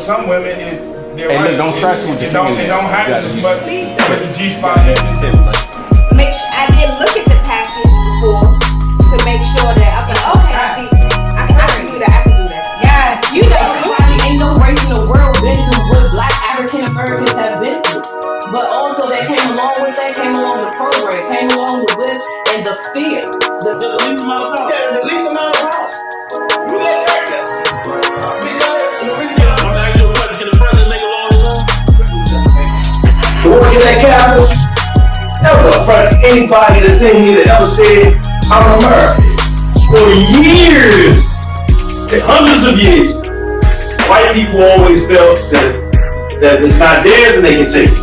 some women, they're Hey, right. look, don't trust what you It don't happen as much with the G-spot. I did look at the package before to make sure that I was like, okay, I can do that. Yes, you know, ain't no race in the world been through what Black African Americans have been through. But also that came along with the program, came along with this and the fear. The least amount of cost. Yeah, the least amount of cost. You gonna take that. I'm asking you a question. Can the president make a law his own? The ones that Capitol, that was a front to anybody that's in here that ever said, I'm American. For years, hundreds of years, white people always felt that it's not theirs and they can take it.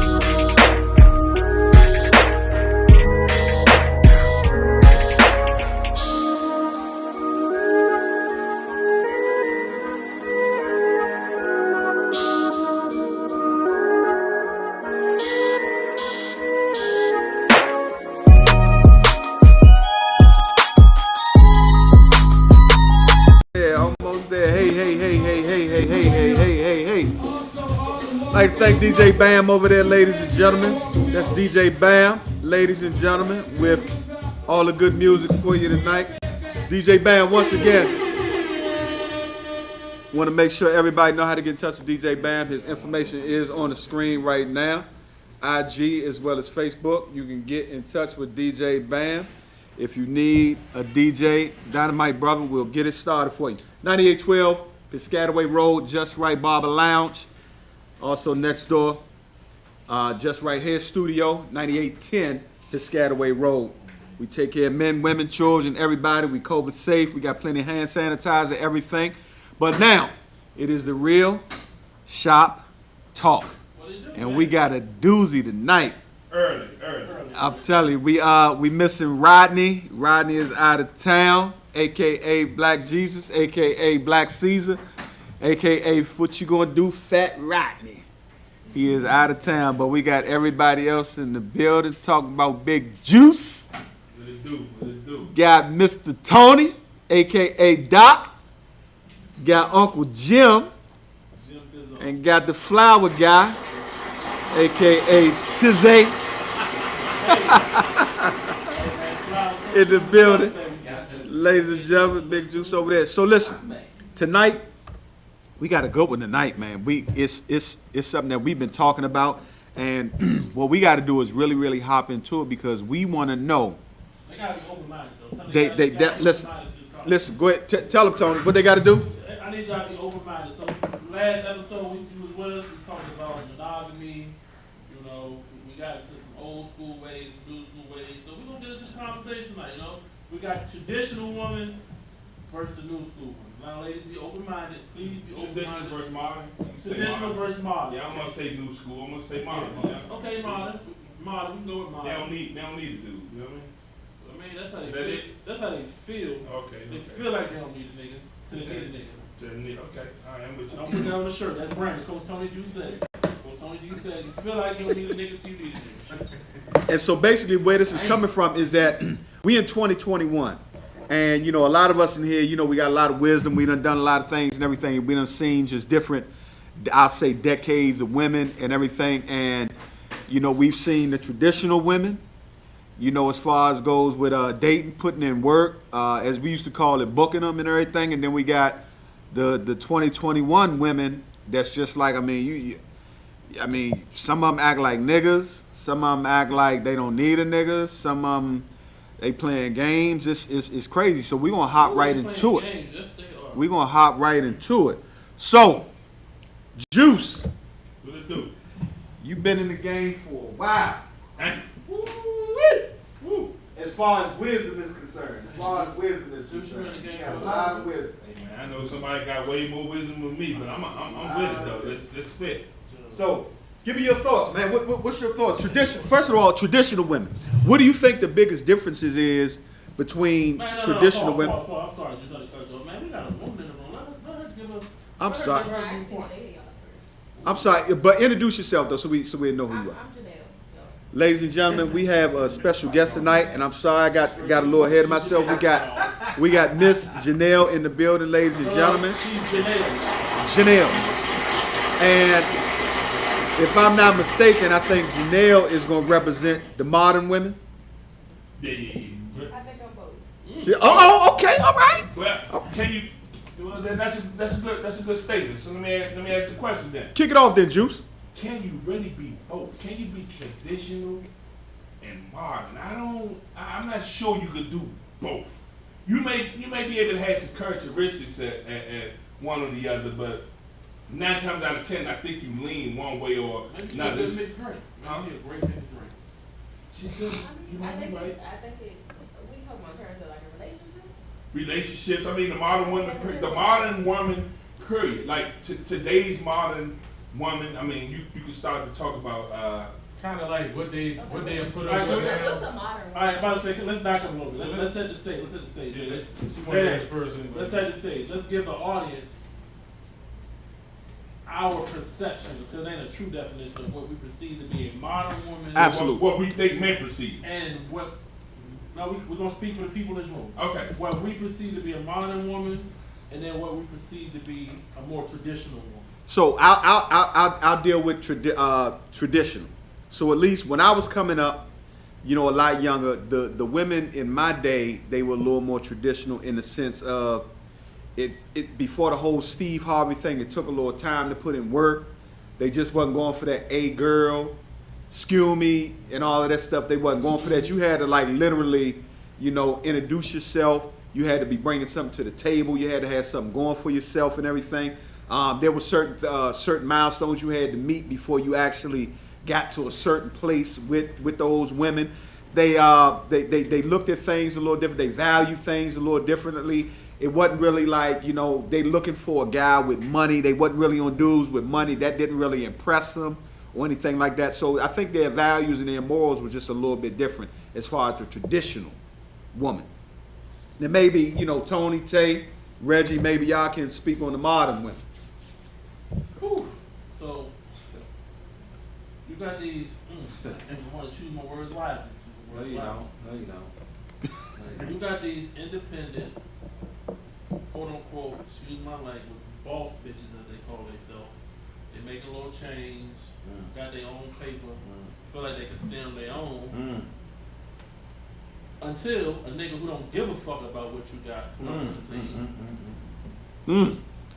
I'd like to thank DJ Bam over there, ladies and gentlemen. That's DJ Bam, ladies and gentlemen, with all the good music for you tonight. DJ Bam, once again, want to make sure everybody know how to get in touch with DJ Bam. His information is on the screen right now. IG as well as Facebook. You can get in touch with DJ Bam. If you need a DJ, Dynamite Brother, we'll get it started for you. 9812 Piscataway Road, Just Right Barber Lounge. Also next door, Just Right Hair Studio, 9810 Piscataway Road. We take care of men, women, children, everybody. We COVID safe. We got plenty of hand sanitizer, everything. But now, it is the real shop talk. And we got a doozy tonight. Early. I'm telling you, we missing Rodney. Rodney is out of town, aka Black Jesus, aka Black Caesar, aka what you gonna do, Fat Rodney. He is out of town, but we got everybody else in the building talking about Big Juice. What it do? Got Mr. Tony, aka Doc. Got Uncle Jim, and got the flower guy, aka Tizay. In the building. Ladies and gentlemen, Big Juice over there. So listen, tonight, we got a good one tonight, man. It's something that we've been talking about, and what we got to do is really, really hop into it because we want to know. They gotta be open-minded, though. Listen, go ahead, tell them, Tony, what they got to do. I need y'all to be open-minded. So last episode you was with us, we talked about monogamy. You know, we got into some old school ways, some new school ways. So we're gonna get into the conversation tonight. You know, we got traditional woman versus new school woman. Now, ladies, be open-minded. Please be open-minded. Traditional versus modern. Traditional versus modern. Yeah, I'm gonna say new school. I'm gonna say modern. Yeah. Okay, modern. Modern. We can go with modern. They don't need to do. You know what I mean? I mean, that's how they feel. That's how they feel. Okay. They feel like they don't need a nigga. Till they need a nigga. Okay. All right, I'm with you. Don't put that on the shirt. That's branded. Coach Tony G said it. Coach Tony G said you feel like you don't need a nigga till you need a nigga. And so basically where this is coming from is that we in 2021. And, you know, a lot of us in here, you know, we got a lot of wisdom. We done a lot of things and everything. We done seen just different, I'll say, decades of women and everything. And, you know, we've seen the traditional women, you know, as far as goes with dating, putting in work, as we used to call it, booking them and everything. And then we got the 2021 women that's just like, I mean, some of them act like niggas. Some of them act like they don't need a nigga. Some of them, they playing games. It's crazy. So we're going to hop right into it. We're going to hop right into it. So, Juice. What it do? You've been in the game for a while. Woo. As far as wisdom is concerned. As far as wisdom is concerned. You got a lot of wisdom. Hey, man, I know somebody got way more wisdom than me, but I'm with it, though. Let's spit. So, give me your thoughts, man. What's your thoughts? First of all, traditional women. What do you think the biggest differences is between traditional women? I'm sorry, just got to cut you off. Man, we got a woman in the room. Let her give us. I'm sorry. I'm sorry, but introduce yourself though, so we know who you are. I'm Janelle. Ladies and gentlemen, we have a special guest tonight, and I'm sorry I got a little ahead of myself. We got Miss Janelle in the building, ladies and gentlemen. She's Janelle. Janelle. And if I'm not mistaken, I think Janelle is going to represent the modern women. Yeah. I think I'm both. Okay, all right. Well, can you? Well, then that's a good statement. So let me ask the question then. Kick it off then, Juice. Can you really be both? Can you be traditional and modern? I'm not sure you could do both. You may be able to have some characteristics at one or the other, but 9 times out of 10, I think you lean one way or Maybe not. she's a good mixed drink. Maybe she's a great mixed drink. She could. You I might think be right. we talking about in terms of like a relationship. Relationships. I mean, the modern woman. Period. Like today's modern woman. I mean, you can start to talk about. Kind of like what they have put What's up with. a modern? All right, about to say, let's back up a little bit. Let's set the stage. Yeah, she wants Yeah. to ask first anyway. Let's set the stage. Let's give the audience our perception, because it ain't a true definition of what we perceive to be a modern woman. Absolutely. What we think men perceive. And what, no, we're going to speak for the people in this room. Okay. What we perceive to be a modern woman, and then what we perceive to be a more traditional woman. So I'll deal with traditional. So at least when I was coming up, a lot younger, the women in my day, they were a little more traditional in the sense of it before the whole Steve Harvey thing. It took a little time to put in work. They just wasn't going for that A girl, skew me, and all of that stuff. They wasn't going for that. You had to literally, introduce yourself. You had to be bringing something to the table. You had to have something going for yourself and everything. There were certain milestones you had to meet before you actually got to a certain place with those women. They looked at things a little different. They value things a little differently. It wasn't really like, they looking for a guy with money. They wasn't really on dudes with money. That didn't really impress them or anything like that. So I think their values and their morals were just a little bit different as far as the traditional woman. Then maybe, Tony, Tay, Reggie, maybe y'all can speak on the modern women. Whew. So, you got these, I want to choose my words wisely. No, you don't. You got these independent, quote unquote, excuse my language, boss bitches as they call themselves. They make a little change, got their own paper, feel like they can stand on their own. Until a nigga who don't give a fuck about what you got come on the scene.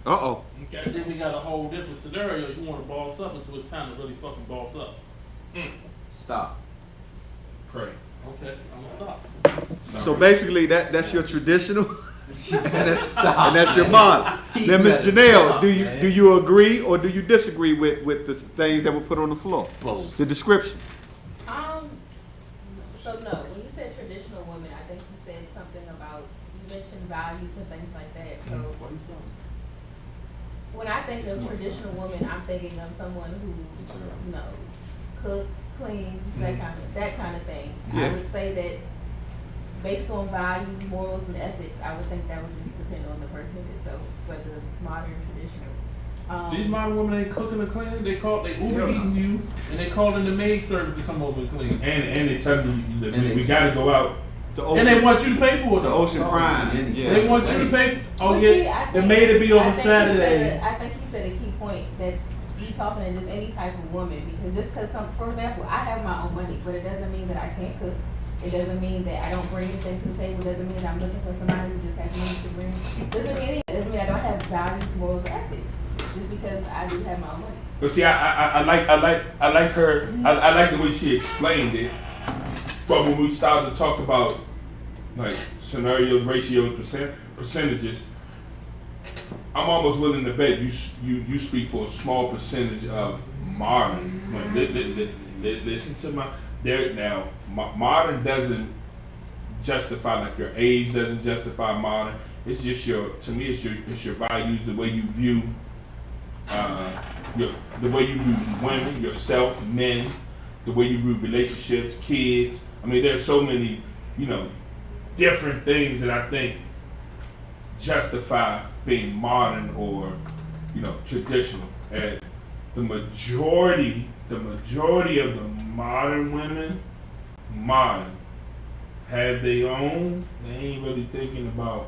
Uh-oh. Okay. Then we got a whole different scenario. You want to boss up until it's time to really fucking boss up. Stop. Pray. Okay, I'm gonna stop. So basically that's your traditional and that's your modern. Then Miss Janelle, do you agree or do you disagree with the things that were put on the floor? Both. The description. So no, when you said traditional women, I think you said something about, you mentioned values and things like that. So when I think of traditional women, I'm thinking of someone who, cooks, cleans, that kind of thing. Yeah. I would say that based on values, morals, and ethics, I would think that would just depend on the person itself, whether modern, traditional. These modern women ain't cooking or cleaning. They Uber eating you, and they calling the maid service to come over and clean. And they tell you that we got to go out. And they want you to pay for it. The Ocean Prime. Yeah. They want you to pay. Well, They made it be on I think Saturday. I think he said a key point that you talking to just any type of woman, because just because for example, I have my own money, but it doesn't mean that I can't cook. It doesn't mean that I don't bring anything to the table. It doesn't mean that I'm looking for somebody who just has money to bring. It doesn't mean anything. It doesn't mean I don't have values, morals, or ethics. Just because I do have my own money. But see, I like her. I like the way she explained it. But when we started to talk about like scenarios, ratios, percentages, I'm almost willing to bet you speak for a small percentage of modern. Listen to my there now. Modern doesn't justify, like your age doesn't justify modern. It's just to me it's your values, the way you view the way you view women, yourself, men, the way you view relationships, kids. I mean, there's so many, different things that I think justify being modern or, traditional. And the majority of the modern women, have their own. They ain't really thinking about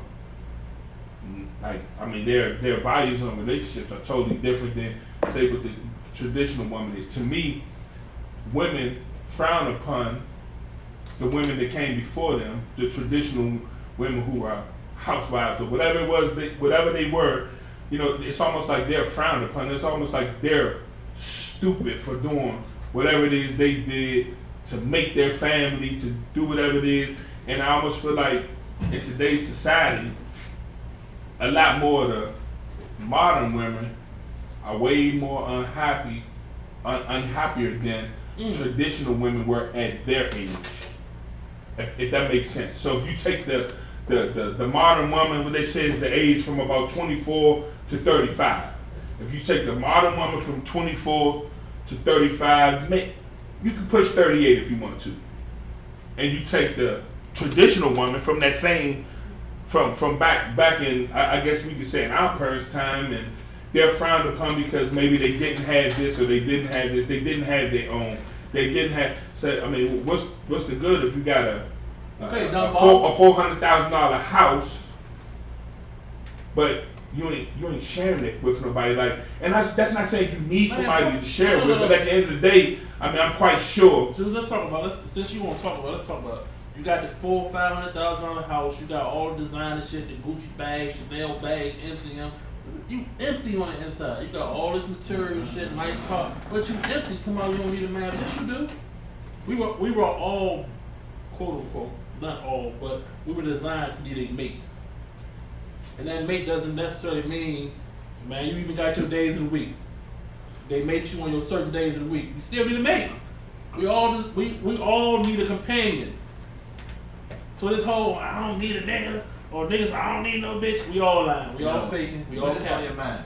like, I mean, their values on relationships are totally different than, say, what the traditional woman is. To me, women frown upon the women that came before them, the traditional women who are housewives or whatever it was, whatever they were. You know, it's almost like they're frowned upon. It's almost like they're stupid for doing whatever it is they did to make their family, to do whatever it is. And I almost feel like in today's society, a lot more of the modern women are way more unhappier than traditional women were at their age. If that makes sense. So if you take the modern woman, what they say is the age from about 24 to 35. If you take the modern woman from 24 to 35, you can push 38 if you want to. And you take the traditional woman from that same, from back in, I guess we could say in our parents' time, and they're frowned upon because maybe they didn't have this or they didn't have this, they didn't have their own. They didn't have. So I mean, what's the good if you got a $400,000 house, but you ain't sharing it with nobody? Like, and that's not saying you need somebody to share it with, but at the end of the day, I mean, I'm quite sure. So let's talk about. Since you want to talk about, let's talk about. You got the $400,000-$500,000 house. You got all the designer shit, the Gucci bag, Chanel bag, MCM. You empty on the inside. You got all this material shit, nice car, but you empty. Tomorrow you don't need a man. Yes, you do. We were all, quote unquote, not all, but we were designed to need a mate. And that mate doesn't necessarily mean, man, you even got your days of the week. They mate you on your certain days of the week. You still need a mate. We all need a companion. So this whole I don't need a nigga or niggas I don't need no bitch, we all lying. We all faking. We all What is on your mind?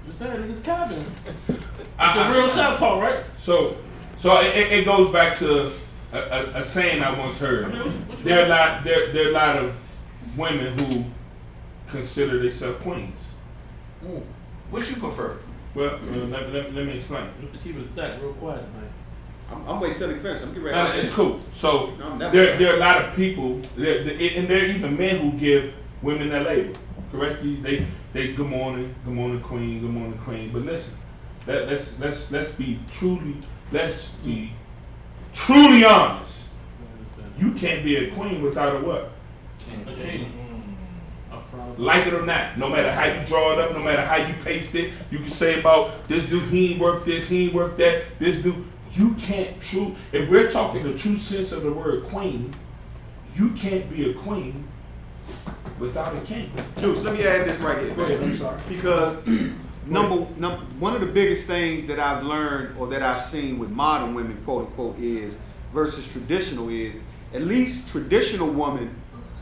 You saying niggas capping. It's a real shop talk, right? So it goes back to a saying I once heard. I mean, what you There are a lot of women who consider themselves queens. What you prefer? Well, let me explain. Just to keep it stacked real quiet, man. I'm waiting till he finishes. I'm getting ready. It's cool. So I'm never- there are a lot of people, and there are even men who give women that label. Correctly, they good morning queen, good morning queen. But listen, let's be truly honest. You can't be a queen without a what? Like it or not, no matter how you draw it up, no matter how you paste it, you can say about this dude, he ain't worth this, he ain't worth that, this dude. You can't if we're talking the true sense of the word queen, you can't be a queen without a king. Juice, let me add this right here. Go ahead, I'm sorry. Because one of the biggest things that I've learned or that I've seen with modern women, quote unquote, is versus traditional is at least traditional woman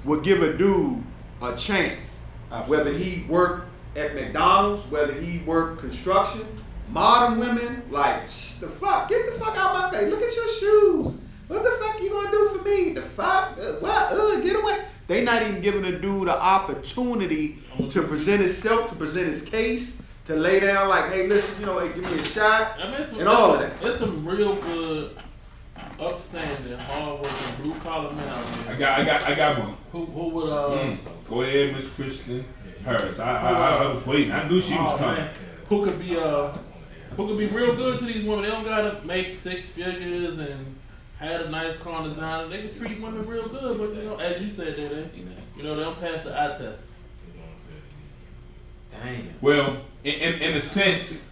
would give a dude a chance. Absolutely. Whether he worked at McDonald's, whether he worked construction. Modern women, like, the fuck, get the fuck out of my face. Look at your shoes. What the fuck you gonna do for me? The fuck, what? Get away. They not even giving a dude an opportunity to present himself, to present his case, to lay down like, hey, listen, hey, give me a shot, and all of that. There's some real good, upstanding, hardworking, blue collar men out there. I got one. Who would Go ahead, Miss Kristen Harris. I was waiting. I knew she was coming. Who could be real good to these women. They don't gotta make 6 figures and have a nice car designer. They can treat women real good, but as you said, they don't pass the eye test. Damn. Well, in a sense,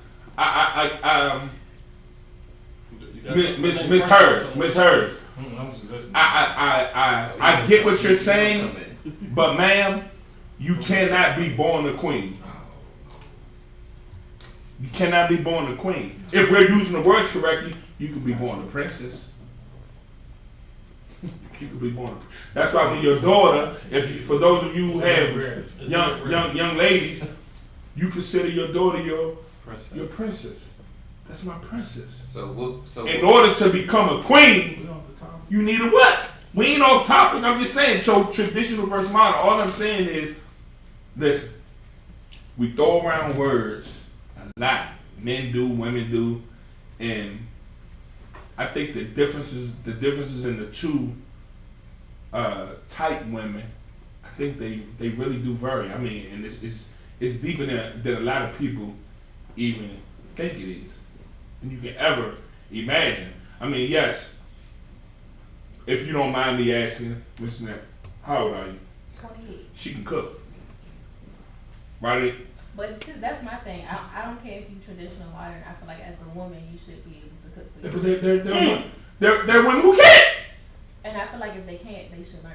Miss Hers. I get what you're saying, but ma'am, you cannot be born a queen. You cannot be born a queen. If we're using the words correctly, you could be born a princess. You could be born. That's why when your daughter, for those of you who have young ladies, you consider your daughter your princess. That's my princess. So in order to become a queen, you need a what? We ain't off topic. I'm just saying. So traditional versus modern. All I'm saying is, listen, we throw around words a lot. Men do, women do, and I think the differences in the two type women, I think they really do vary. I mean, and it's deeper than a lot of people even think it is. And you can ever imagine. I mean, yes. If you don't mind me asking, Miss Knapp, how old are you? 28. She can cook, right? But see, that's my thing. I don't care if you traditional modern. I feel like as a woman, you should be able to cook for But yourself. they're women who can't. And I feel like if they can't, they should learn.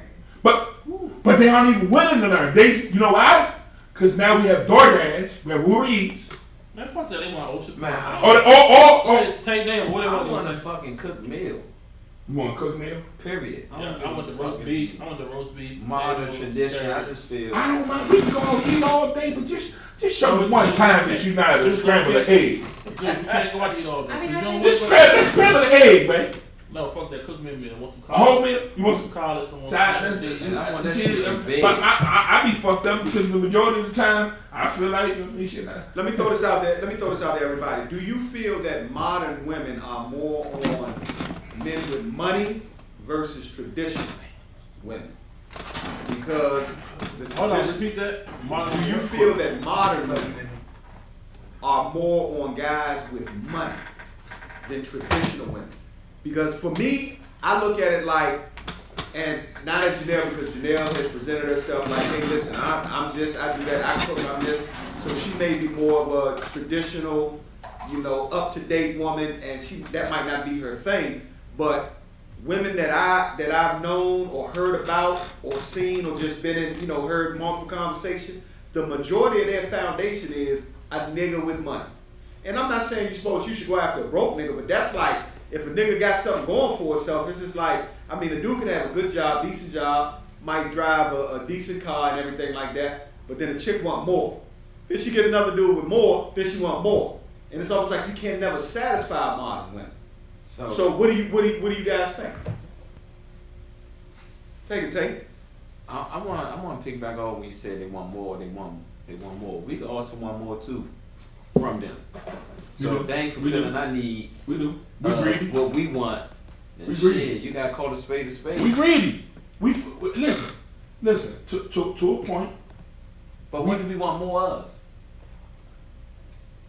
But they aren't even willing to learn. You know why? Because now we have DoorDash, we have Uber Eats. Man, fuck that. They want ocean. Man, Take them. What they I want want a to fucking cooked meal. You want to cook meal? Period. Yeah, I want the roast beef. I want the roast beef. Modern potatoes, tradition. I carrots. just feel. I don't mind. We can go out eat all day, but just show me one time that you know how to scramble an egg. Dude, you can't go out to eat all day. I mean, You I don't think- wait Just scramble an egg, man. No, fuck that cooked meal. I want some A whole collard. meal? You want some Collards. I want side? some That's steak. it. I want that See, shit in bed. but I be fucked up because the majority of the time I feel like you should not. Let me throw this out there. Everybody. Do you feel that modern women are more on men with money versus traditional women? Because Hold on, repeat that. Modern do you feel that modern women are more on guys with money than traditional women? Because for me, I look at it like, and not at Janelle, because Janelle has presented herself like, hey, listen, I'm this, I do that, I cook, I'm this. So she may be more of a traditional, up-to-date woman, and that might not be her thing. But women that I've known or heard about or seen or just been in, heard multiple conversations, the majority of their foundation is a nigga with money. And I'm not saying you should go after a broke nigga, but that's like, if a nigga got something going for himself, it's just like, I mean, a dude can have a good job, decent job, might drive a decent car and everything like that, but then a chick want more. Then she get another dude with more, then she want more. And it's almost like you can never satisfy modern women. So what do you guys think? Take it. I want to piggyback on when you said they want more. They want more. We could also want more too from them. So do. they ain't We do. fulfilling our needs. We do. We greedy. What we want. And We shit, greedy. you gotta call a spade a spade. We greedy. We listen. To a point. But what do we want more of?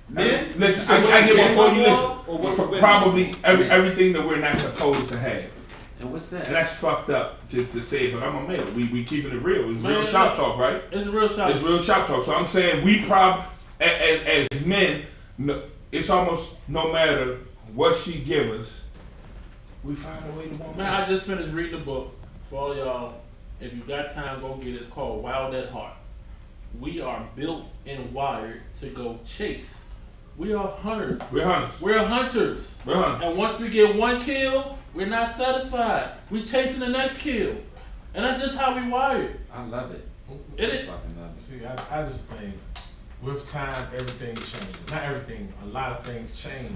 Men? Listen, I get one for you. Or what Listen, women probably want? everything that we're not supposed to have, And what's that? and that's fucked up to say. But I'm a male. We keeping it real. It's real Man, shop talk, right? It's a real shot. It's real shop talk. So I'm saying we as men, it's almost no matter what she give us, we find a way to want Man, more. I just finished reading the book. For all y'all, if you got time, go get it. It's called Wild at Heart. We are built and wired to go chase. We are hunters. We're hunters. We're hunters. We're hunters. And once we get one kill, we're not satisfied. We chasing the next kill. And that's just how we wired. I love it. It I is. fucking love it. See, I just think with time, everything changes. Not everything, a lot of things change.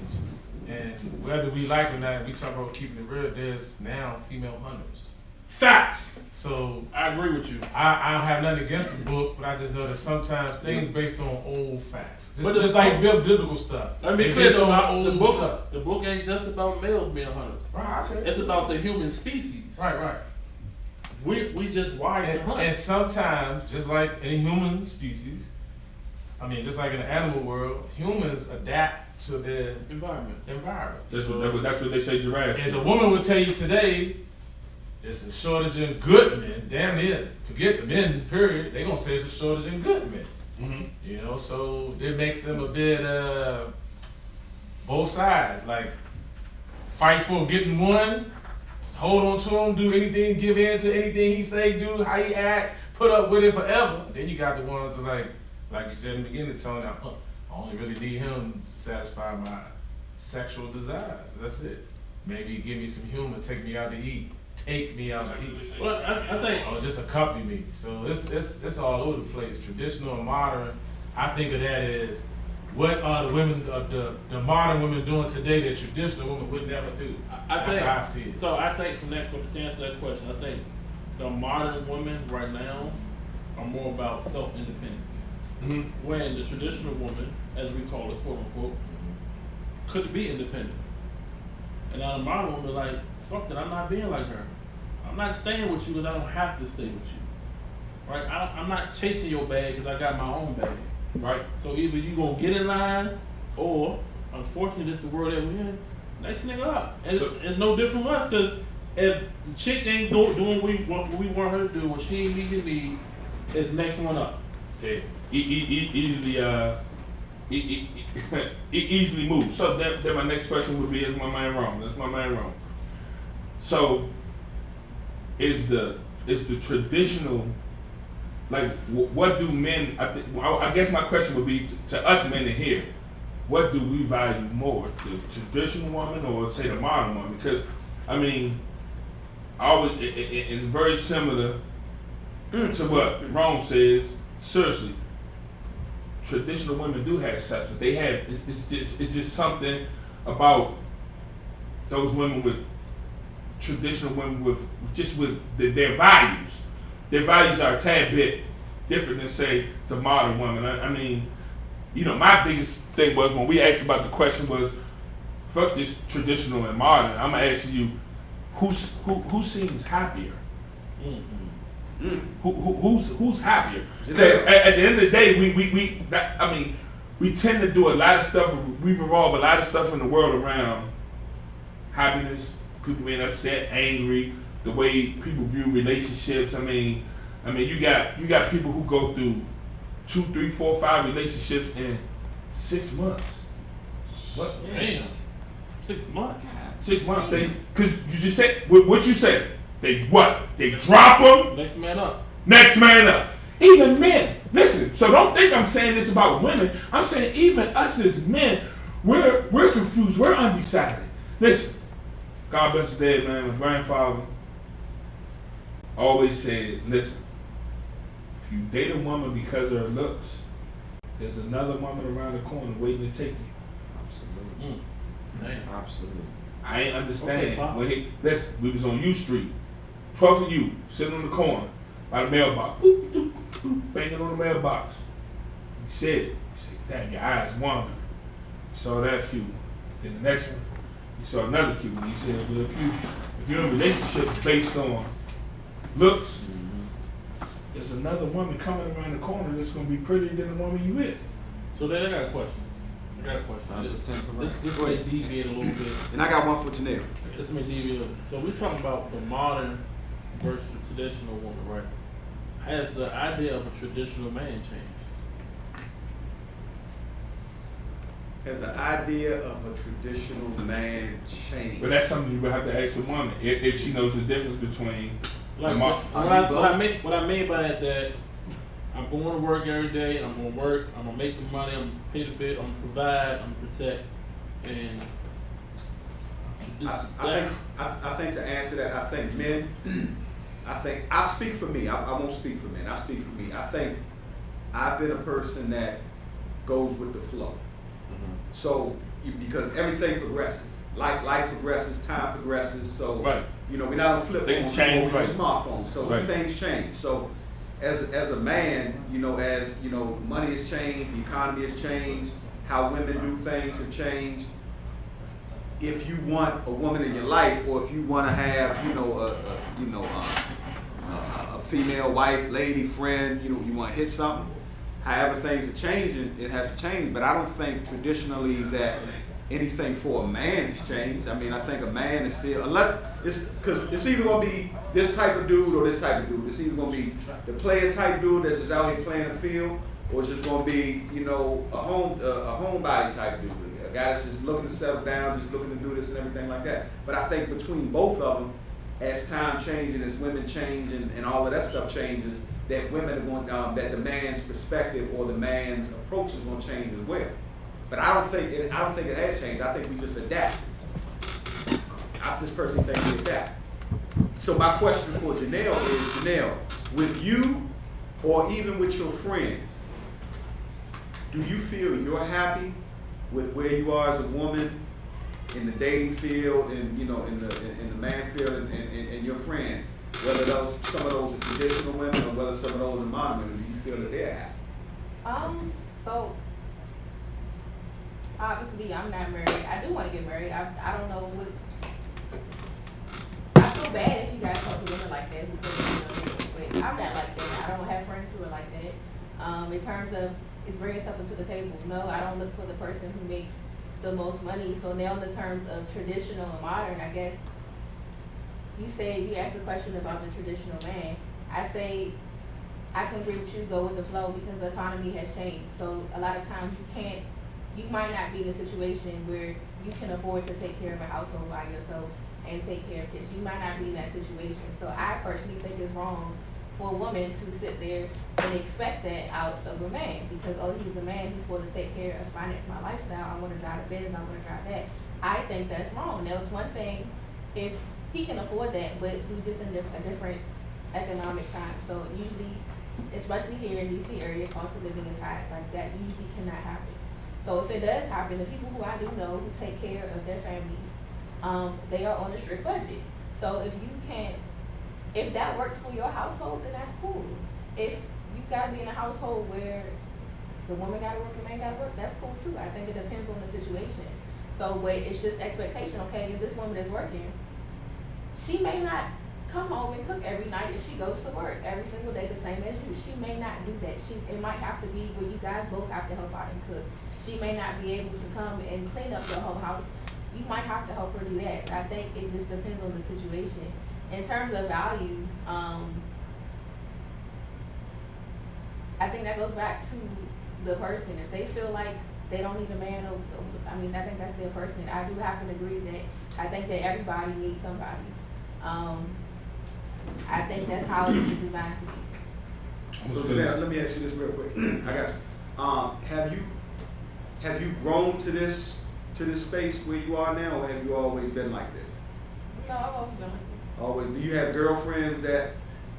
And whether we like it or not, we talk about keeping it real, there's now female hunters. Facts. So I agree with you. I don't have nothing against the book, but I just know that sometimes things based on old facts. But Just the- like biblical stuff. Let me be It's clear based on about the old book. stuff. The book ain't just about males being hunters. Right, okay. It's about the human species. Right. We just wired to hunt. And sometimes, just like any human species, just like in the animal world, humans adapt to their environment. environment. That's So- what they say giraffes. As a woman would tell you today, there's a shortage in good men. Damn it. Forget the men, period. They gonna say it's a shortage in good men. Mm-hmm. So it makes them a bit both sides. Like fight for getting one, hold on to him, do anything, give in to anything he say, do how he act, put up with it forever. Then you got the ones that like you said in the beginning, Tony, I only really need him to satisfy my sexual desires. That's it. Maybe give me some humor, take me out to eat. Take me out to eat. Well, I think Or just accompany me. So it's all over the place. Traditional and modern. I think of that as what are the women, the modern women doing today that traditional women would never do. That's how I see it. So I think to answer that question, I think the modern women right now are more about self-independence. Mm-hmm. When the traditional woman, as we call it, quote unquote, couldn't be independent. And now the modern woman like, fuck that, I'm not being like her. I'm not staying with you because I don't have to stay with you. right? I'm not chasing your bag because I got my own bag. Right. So either you gonna get in line, or unfortunately, this the world that we in. Next nigga up, and So- it's no different from us because if the chick ain't doing what we want her to do, when she ain't meet your needs, it's next one up. Yeah. Easily moved. So then my next question would be: is my man wrong? That's my man wrong. So is the traditional, like, what do men? I guess my question would be to us men in here: what do we value more, the traditional woman or say the modern woman? Because I mean, it's very similar to what Rome says. Seriously, traditional women do have substance. They have. It's just something about those women with traditional women with their values. Their values are a tad bit different than say the modern woman. I mean, you know, my biggest thing was when we asked about the question was, fuck this traditional and modern. I'm gonna ask you, who seems happier? Who's happier? Because at the end of the day, we tend to do a lot of stuff. We revolve a lot of stuff in the world around happiness. People being upset, angry, the way people view relationships. I mean, you got people who go through 2, 3, 4, 5 relationships in 6 months. What? Damn. 6 months. 6 months. Because you just said what you said. They what? They drop them. Next man up. Next man up. Even men. Listen. So don't think I'm saying this about women. I'm saying even us as men, we're confused. We're undecided. Listen. God bless his dead man. My grandfather always said, listen, if you date a woman because of her looks, there's another woman around the corner waiting to take you. Absolutely. Damn. Absolutely. I ain't understand. Okay, Pop. Listen, we was on U Street, 12th and U, sitting on the corner by the mailbox, boop, boop, boop, banging on the mailbox. He said it. He said, damn, your eyes wandering. You saw that cue. Then the next one, you saw another cue. He said, well, if you're in a relationship based on looks, there's another woman coming around the corner that's going to be prettier than the woman you with. So then I got a question. 100% This may deviate a little bit. And I got one for Janelle. This may deviate a little bit. So we're talking about the modern versus traditional woman, right? Has the idea of a traditional man changed? Has the idea of a traditional man changed? But that's something you would have to ask a woman if she knows the difference between Like, the mo- what I mean by that I'm going to work every day, I'm going to work, I'm going to make the money, I'm going to pay the bill, I'm going to provide, I'm going to protect, and I think to answer that, I think men, I speak for me, I won't speak for men, I speak for me. I think I've been a person that goes with the flow. So, because everything progresses. Life progresses, time progresses, so, Right. you know, we're not on flip Things phones, change, we're on right. smartphones, so Right. things change. So, as a man, as money has changed, the economy has changed, how women do things have changed. If you want a woman in your life, or if you want to have, a female wife, lady, friend, you want to hit something. However things are changing, it has to change. But I don't think traditionally that anything for a man has changed. I mean, I think a man is still, unless because it's either gonna be this type of dude or this type of dude. It's either gonna be the player type dude that's just out here playing the field, or it's just gonna be, a homebody type dude, a guy that's just looking to settle down, just looking to do this and everything like that. But I think between both of them, as time changes and as women change and all of that stuff changes, that women are going, that the man's perspective or the man's approach is going to change as well. But I don't think it has changed. I think we just adapt. I just personally think we adapt. So my question for Janelle is, Janelle, with you or even with your friends, do you feel you're happy with where you are as a woman in the dating field and in the man field and your friends? Whether some of those are traditional women or whether some of those are modern women, do you feel that they're happy? So obviously I'm not married. I do want to get married. I don't know what. I feel bad if you guys talk to women like that who say they want to get married, but I'm not like that. I don't have friends who are like that. In terms of is bringing something to the table, no, I don't look for the person who makes the most money. So now in the terms of traditional and modern, I guess you asked the question about the traditional man. I say I can agree with you, go with the flow, because the economy has changed. So a lot of times you might not be in a situation where you can afford to take care of a household by yourself and take care of kids. You might not be in that situation. So I personally think it's wrong for a woman to sit there and expect that out of a man, because he's a man, he's supposed to take care of, finance my lifestyle, I want to drive a Benz, I want to drive that. I think that's wrong. Now it's one thing if he can afford that, but we just in a different economic time. So usually, especially here in DC area, cost of living is high. Like that usually cannot happen. So if it does happen, the people who I do know who take care of their families, they are on a strict budget. So if that works for your household, then that's cool. If you gotta be in a household where the woman gotta work, the man gotta work, that's cool too. I think it depends on the situation. So, but it's just expectation. Okay, if this woman is working, she may not come home and cook every night if she goes to work every single day the same as you. She may not do that. It might have to be where you guys both have to help out and cook. She may not be able to come and clean up your whole house. You might have to help her do that. So I think it just depends on the situation. In terms of values, I think that goes back to the person. If they feel like they don't need a man, I think that's their person. I do happen to agree that I think that everybody needs somebody. I think that's how it is designed to be. So let me ask you this real quick. I got you. Have you grown to this space where you are now, or have you always been like this? No, I've always been like this. Always. Do you have girlfriends that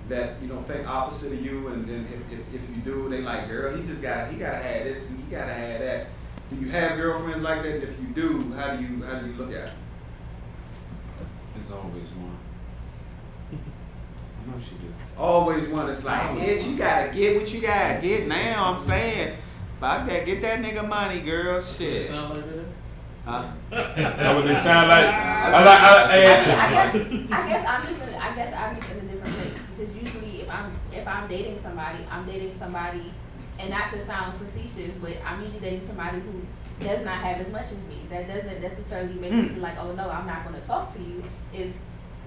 think opposite of you, and then if you do, they like, girl, he gotta have this and he gotta have that. Do you have girlfriends like that? And if you do, how do you look at it? There's always one. I know she does. Always one. It's like, bitch, you gotta get what you gotta get now. I'm saying, fuck that, get that nigga money, girl. Shit. Sound like that? Huh? That what they sound like. I guess I'm just in a different place, because usually if I'm dating somebody, and not to sound facetious, but I'm usually dating somebody who does not have as much as me. That doesn't necessarily make me feel like, oh no, I'm not going to talk to you. It's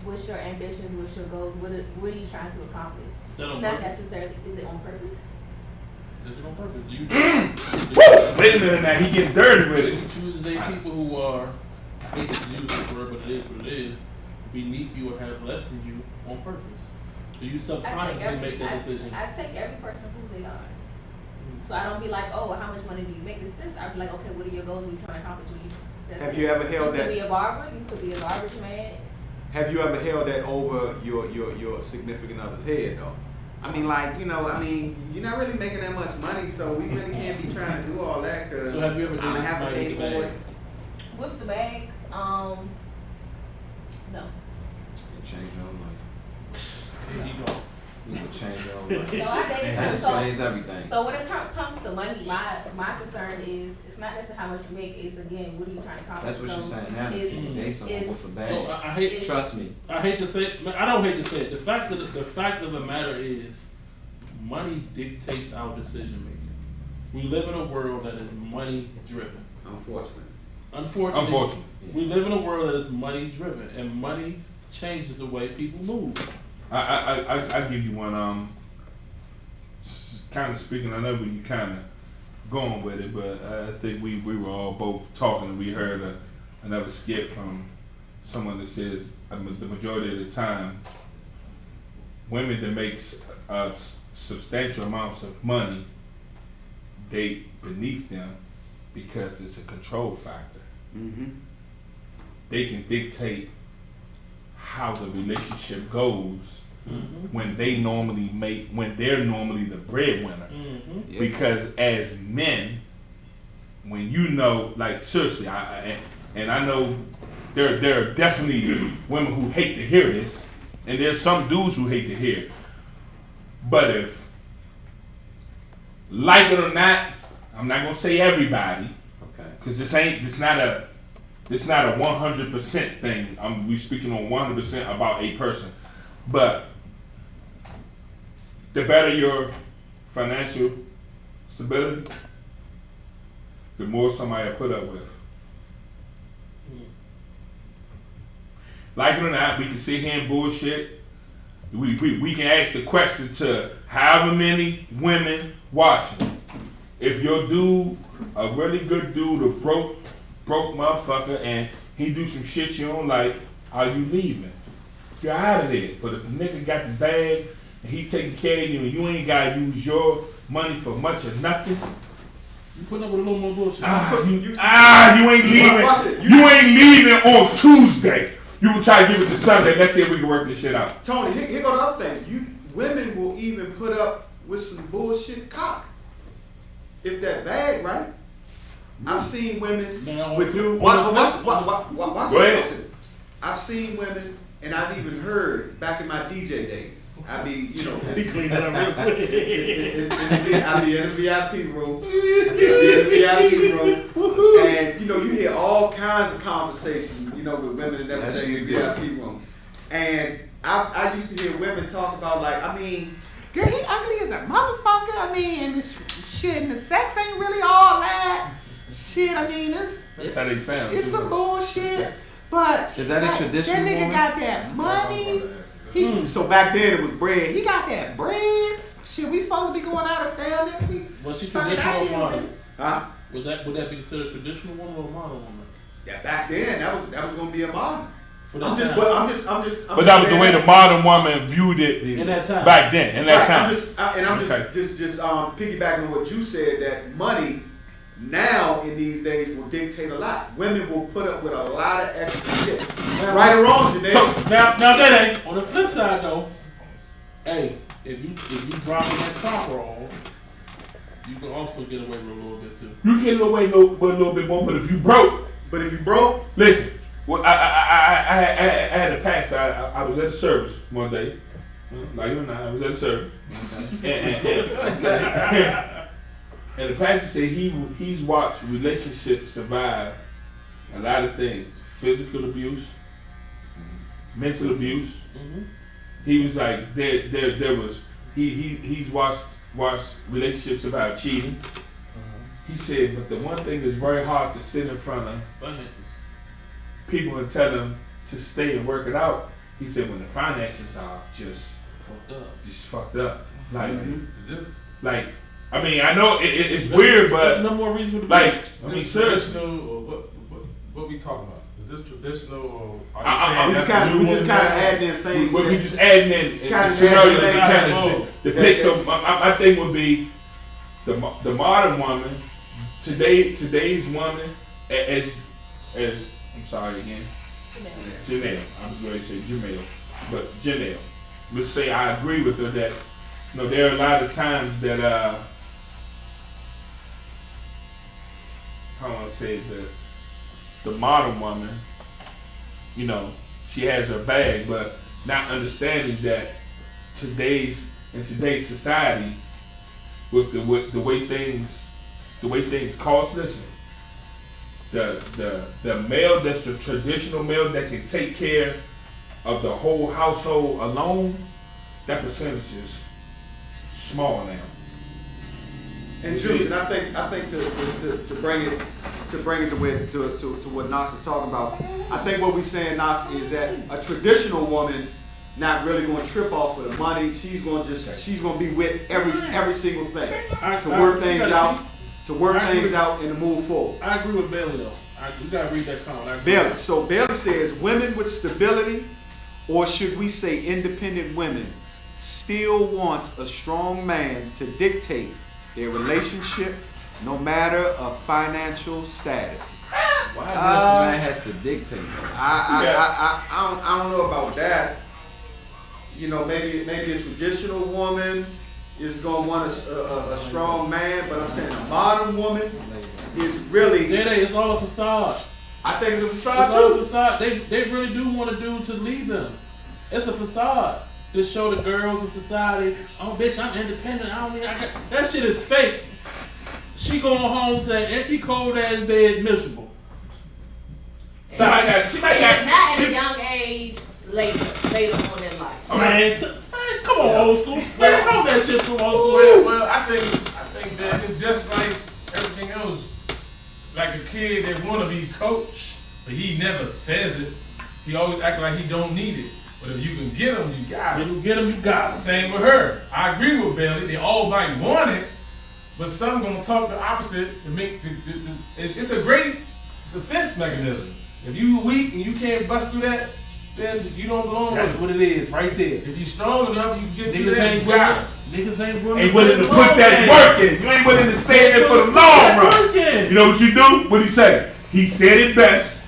what's your ambitions, what's your goals, what are you trying to accomplish? Is that on Not purpose? necessarily. Is it on purpose? Is it on purpose? Do you Wait a minute now, he getting dirty with do it. you choose to date people who are, I hate to use this word, but it is what it is, beneath you or have less than you on purpose? Do you subconsciously make that decision? I take every person who they are. So I don't be like, oh, how much money do you make? This. I be like, okay, what are your goals? What are you trying to accomplish? Have you ever held You that? could be a barber. You could be a garbage man. Have you ever held that over your significant other's head though? You're not really making that much money, so we really can't be trying to do all that because So have you ever I'm gonna dated have to somebody pay with a for bag? it. With the bag, no. It changed your life. There you go. You can change your life. So I dated That so explains everything. So when it comes to money, my concern is it's not necessarily how much you make. It's again, what are you trying to accomplish? That's what So she's saying now. it's- You date someone it's- with a So bag. I hate Trust me. I hate to say it, I don't hate to say it. The fact of the matter is, money dictates our decision making. We live in a world that is money driven. Unfortunately, we live in a world that is money driven, and money changes the way people move. I give you one. Kind of speaking, I know you kind of going with it, but I think we were all both talking and we heard another skit from someone that says the majority of the time, women that make substantial amounts of money date beneath them because it's a control factor. Mm-hmm. They can dictate how the relationship goes when they're normally the breadwinner. Mm-hmm. Because as men, when you know, like seriously, I know there are definitely women who hate to hear this, and there's some dudes who hate to hear it. But if, like it or not, I'm not gonna say everybody, Okay. because it's not a 100% thing. We speaking on 100% about a person, but the better your financial stability, the more somebody will put up with. Like it or not, we can sit here and bullshit. We can ask the question to however many women watching. If your dude, a really good dude, a broke motherfucker, and he do some shit you don't like, are you leaving? You're out of there. But if the nigga got the bag and he taking care of you and you ain't gotta use your money for much or nothing, You put up with a little more bullshit. you ain't leaving. You ain't leaving on Tuesday. You will try to give it to Sunday. Let's see if we can work this shit out. Tony, here go the other thing. Women will even put up with some bullshit cock. If that bag, right? I've seen women with new. Go ahead. I've seen women, and I've even heard back in my DJ days. I be, you know, He cleaned that up real quick. I be in the VIP room. And you know, you hear all kinds of conversations, you know, with women and everything in the VIP room. And I used to hear women talk about, like, I mean, girl, he ugly as a motherfucker. I mean, and this shit, and the sex ain't really all that. Shit, I mean, it's some bullshit. But Is that a traditional that nigga woman? got that money. So back then it was bread. He got that bread. Shit, we supposed to be going out of town next week. Was she Fucking traditional or goddamn modern? thing. Huh? Would that be considered a traditional woman or a modern woman? Yeah, back then that was gonna be a modern. For that I'm just, time. but But that was the way the modern woman viewed it In that time. back then. In that time. I'm just piggybacking on what you said, that money now in these days will dictate a lot. Women will put up with a lot of extra shit. Right or wrong, Janae. So, Now that ain't. On the flip side though, hey, if you dropping that top roll, you can also get away with a little bit too. you get away with a little bit more, but if you broke, listen. Well, I had a pass. I was at the service one day. Like you and I was at the service, and the pastor said he's watched relationships survive a lot of things: physical abuse, mental abuse. Mm-hmm. He was like there was he's watched relationships survive cheating. He said, but the one thing that's very hard to sit in front of Finances. people and tell them to stay and work it out. He said when the finances are just fucked up. Like, like, I mean, I know it's weird, but no more reason to like, I mean, seriously. What we talking about? Is this traditional or We just kind of adding in things. We just adding in scenarios to depict. So my thing would be the modern woman, today's woman, as I'm sorry again, Janelle. I was going to say Jamel, but Janelle. Let's say I agree with her that there are a lot of times that how do I say it, the modern woman, she has her bag, but not understanding that in today's society, with the way things cost. Listen, the male that's a traditional male that can take care of the whole household alone, that percentage is small now. And Juice, and I think to bring it to what Knox is talking about, I think what we're saying, Knox, is that a traditional woman not really going to trip off of the money. She's going to be with every single thing to work things out, and to move forward. I agree with Bailey though. You gotta read that comment. Bailey. So Bailey says, women with stability, or should we say independent women, still want a strong man to dictate their relationship, no matter of financial status. Why this man has to dictate that? I don't know about that. Maybe a traditional woman is gonna want a strong man, but I'm saying a modern woman is really. It's all a facade. I think it's a It's facade all a too. facade. They really do want a dude to lead them. It's a facade to show the girls in society. Oh, bitch, I'm independent. That shit is fake. She going home to that empty, cold ass bed, miserable. She might not at a young age later on in life. Man, Man, come on, old school. Man, talk that shit to old school. Well, I think that it's just like everything else. Like a kid that wanna be coach, but he never says it. He always act like he don't need it. But if you can get him, you got If him. you get them, you got them. Same with her. I agree with Bailey. They all might want it, but some gonna talk the opposite to make. It's a great defense mechanism. If you weak and you can't bust through that, then you don't belong That's with it. what it is, right there. If you strong enough, you can get through Niggas that. ain't You got it. willing. Niggas ain't willing. Ain't willing to put that work in. You ain't willing to stand there for the long run. You know what you do? What he say? He said it best.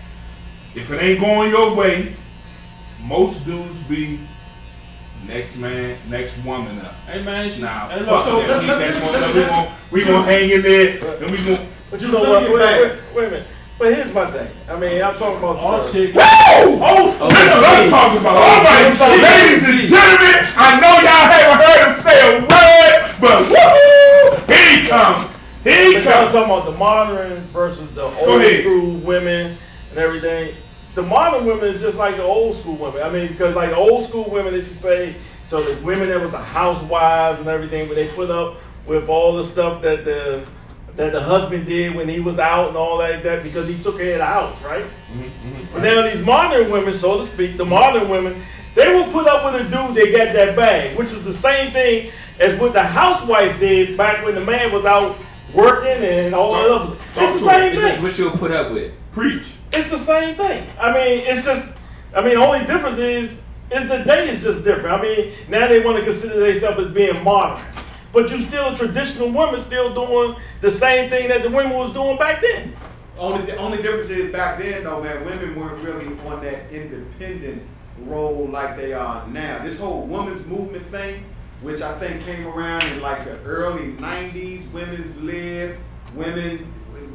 If it ain't going your way, most dudes be next man, next woman up. Hey man, Nah, hey, fuck look, that. We gonna hang in there, and we gonna. But you know what? Wait a minute. But here's my thing. I mean, I'm talking about all shit. Woo! Oh, that's what I'm talking about. All right, ladies and gentlemen, I know y'all haven't heard him say a word, but woo! Here he comes. Here he But y'all comes. talking about the modern versus the Go old ahead. school women and everything. The modern women is just like the old school women. I mean, because like the old school women, that you say, so the women that was the housewives and everything, but they put up with all the stuff that the husband did when he was out and all like that because he took care of the house, right? But now these modern women, so to speak, the modern women, they will put up with a dude that got that bag, which is the same thing as what the housewife did back when the man was out working and all that other. It's the same It's just thing. what she'll put up with. Preach. It's the same thing. I mean, it's just. I mean, the only difference is the day is just different. I mean, now they want to consider themselves as being modern, but you still a traditional woman, still doing the same thing that the women was doing back then. Only difference is back then though, man, women weren't really on that independent role like they are now. This whole women's movement thing, which I think came around in like the early 90s, women's lib, women,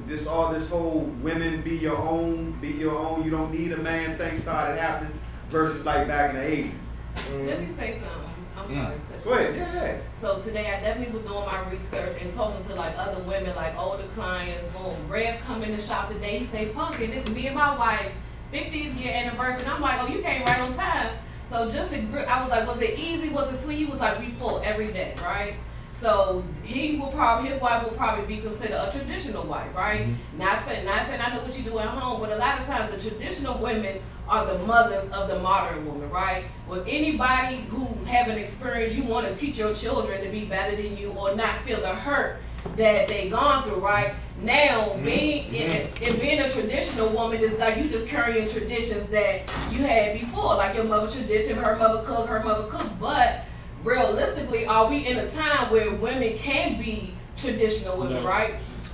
this whole women be your own, you don't need a man thing started happening versus like back in the 80s. Let me say something. I'm sorry. to cut Go you ahead, yeah. So today I definitely was doing my research and talking to like other women, like older clients. Boom, Rev come in the shop today. He say, "Pumpkin, this is me and my wife, 50th year anniversary." And I'm like, "Oh, you came right on time." So just I was like, "Was it easy? Was it sweet?" He was like, "We full every day, right?" So his wife will probably be considered a traditional wife, right? Not saying I know what you do at home, but a lot of times the traditional women are the mothers of the modern woman, right? With anybody who have an experience, you want to teach your children to be better than you or not feel the hurt that they gone through, right? Now, being a traditional woman is like you just carrying traditions that you had before, like your mother's tradition, her mother cooked, but realistically, are we in a time where women can be traditional women, right?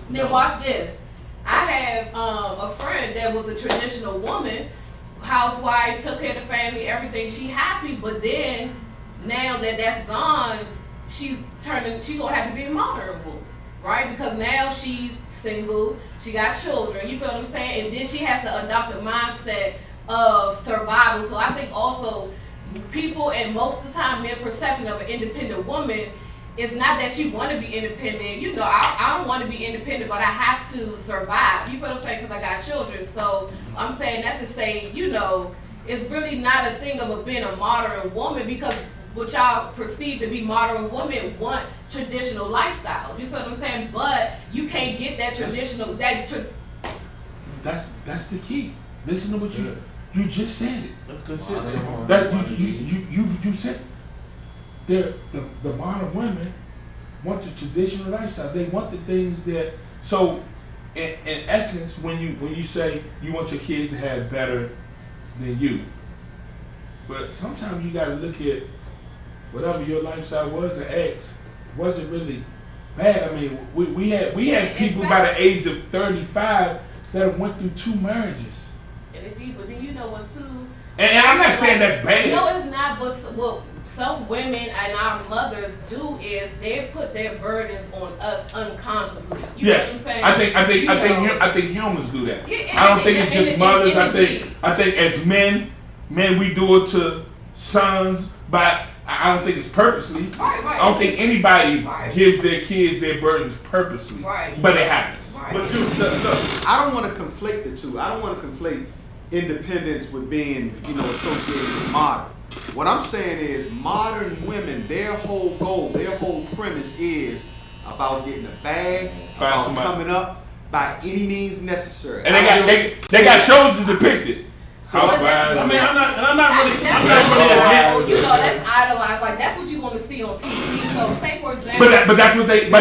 Then watch this. I have a friend that was a traditional woman, housewife, took care of the family, everything. She happy, but then now that that's gone, she's gonna have to be a modern woman, right? Because now she's single, she got children, you feel what I'm saying? And then she has to adopt a mindset of survival. So I think also people, and most of the time, their perception of an independent woman is not that she want to be independent. You know, I don't want to be independent, but I have to survive. You feel what I'm saying? Because I got children. So I'm saying that to say, you know, it's really not a thing of being a modern woman, because what y'all perceive to be modern women want traditional lifestyles. You feel what I'm saying? But you can't get that traditional. That's the key. Listen to what you just said it. That's good shit. That you said the modern women want the traditional lifestyle. They want the things that, so in essence, when you say you want your kids to have better than you, but sometimes you got to look at whatever your lifestyle was and ask, was it really bad? I mean, we had people by the age of 35 that went through 2 marriages. But then you know what too. And I'm not saying that's bad. No, it's not. But what some women and our mothers do is they put their burdens on us unconsciously. You know what I'm saying? I think humans do that. Yeah, I don't think it's just mothers. it's I think as men we do it to sons, but I don't think it's purposely. Right. I don't think anybody Right. gives their kids their burdens purposely. Right. But it happens. Right. But look, I don't want to conflate the two. I don't want to conflate independence with being, associated with modern. What I'm saying is modern women, their whole goal, their whole premise is about getting a bag, about somebody. coming up by any means necessary. And they got shows to depict it. Housewives. I mean, I'm not really That's against. you know, that's idolized. Like that's what you want to see on TV. So, say for example, But that's what they're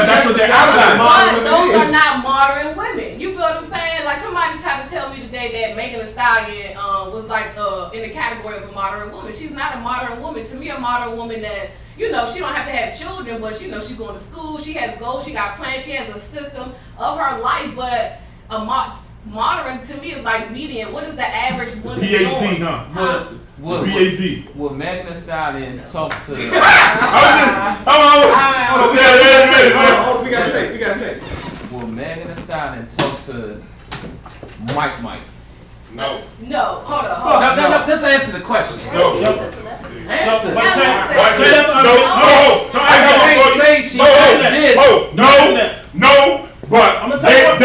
outlining. Modern but women those is. are not modern women. You feel what I'm saying? Like somebody tried to tell me today that Megan Thee Stallion was like in the category of a modern woman. She's not a modern woman. To me, a modern woman that, you know, she don't have to have children, but you know, she's going to school, she has goals, she got plans, she has a system of her life. But a modern to me is like median. What is the average woman PhD, doing? huh? Would PhD. Megan Thee Stallion talk to? Hold on, we gotta take. Will Megan Thee Stallion talk to Mike? No. No, hold on. No. Just answer the question. No. Answer. But Say that's I can't say she like this. No, but I'm gonna tell you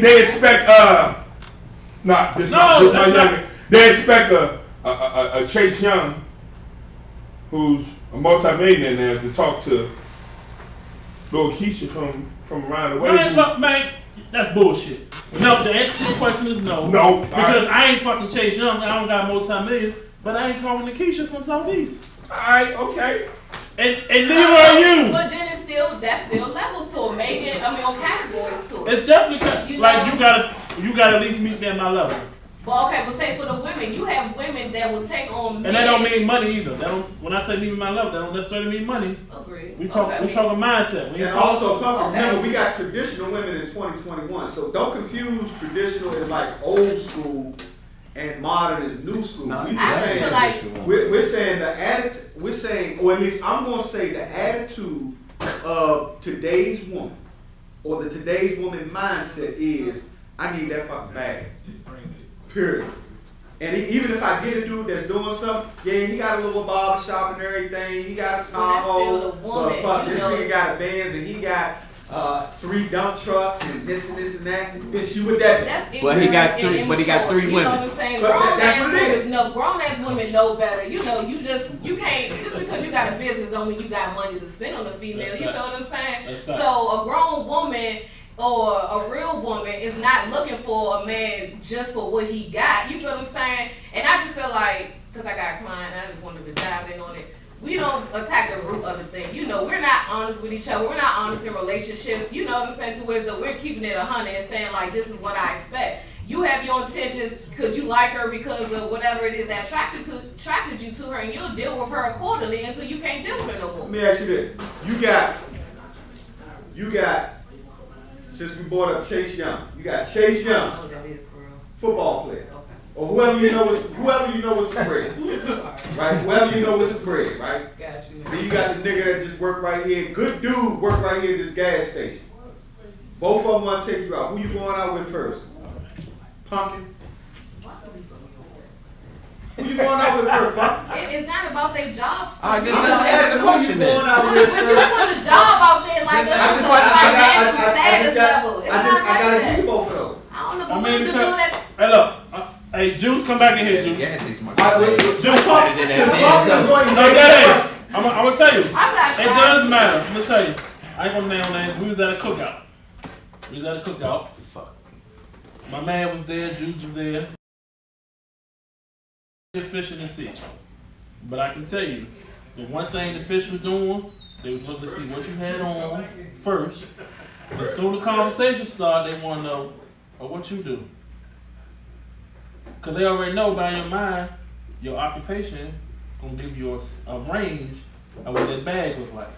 they expect this my youngin. They expect a Chase Young, who's a multi-millionaire, to talk to Lil Keisha from around the way. Man, that's bullshit. No, the answer to the question is no. No. Because I ain't fucking Chase Young. I don't got multi-millions. But I ain't talking to Keisha from Southeast. Alright, okay. And neither are you. But then that's still levels to it. Megan, or categories to it. It's definitely like you gotta at least meet me at my level. But okay, but say for the women, you have women that will take on men. And that don't mean money either. When I say meet me at my level, that don't necessarily mean money. Agreed. We talking mindset. We ain't And talking. also, remember, we got traditional women in 2021. So don't confuse traditional as like old school and modern is new school. No, We I just just saying, feel like we're saying the attitude. We're saying, or at least I'm gonna say the attitude of today's woman, or the today's woman mindset is, I need that fucking bag. Period. And even if I get a dude that's doing something, yeah, he got a little barber shop and everything. He got a Tahoe, but fuck, this nigga got a Benz and he got 3 dump trucks and this and that. Bitch, you with that? that's But he got ignorant three- and but he got immature. 3 You women. know what I'm saying? But that's what it is. Grown ass women know better. You know, you can't just because you got a business don't mean you got money to spend on a female. That's You right. feel what I'm saying? That's right. So a grown woman or a real woman is not looking for a man just for what he got. You feel what I'm saying? And I just feel like, because I got a client, I just wanted to dive in on it. We don't attack the root of the thing. You know, we're not honest with each other. We're not honest in relationships. You know what I'm saying? To where we're keeping it 100 and saying like, this is what I expect. You have your intentions because you like her because of whatever it is that attracted you to her, and you'll deal with her accordingly until you can't deal with her no more. Let me ask you this: you got. Since we brought up Chase Young, you got Chase Young, I know that is, girl. football player, Okay. or whoever you know with some bread, right? Whoever you know with some bread, right? Got you. Then you got the nigga that just work right here, good dude, work right here at this gas station. Both of them want to take you out. Who you going out with first? Pumpkin. Who you going out with first, Pumpkin? It's not about their jobs. All right, I'm just just answer asking the who question you going then. out But with you first. put a job out there like Just a answer the financial question. status level. It's I not like gotta that. give you both of those. I don't know I who mean, to do because, that. hey, look, hey, Juice, come back in here, Juice. Gas station might All right, be since better Pumpkin than is that going to No, take that that is. I'm gonna tell you. I'm not It trying. does matter. I'm gonna tell you. I ain't gonna name names. We was at a cookout. Fuck. My man was there. Juice was there. Fishing and sea. But I can tell you, the one thing the fish was doing, they was looking to see what you had on first. As soon as the conversation started, they want to know, what you do. Because they already know by your mind, your occupation going to give you a range of what that bag look like.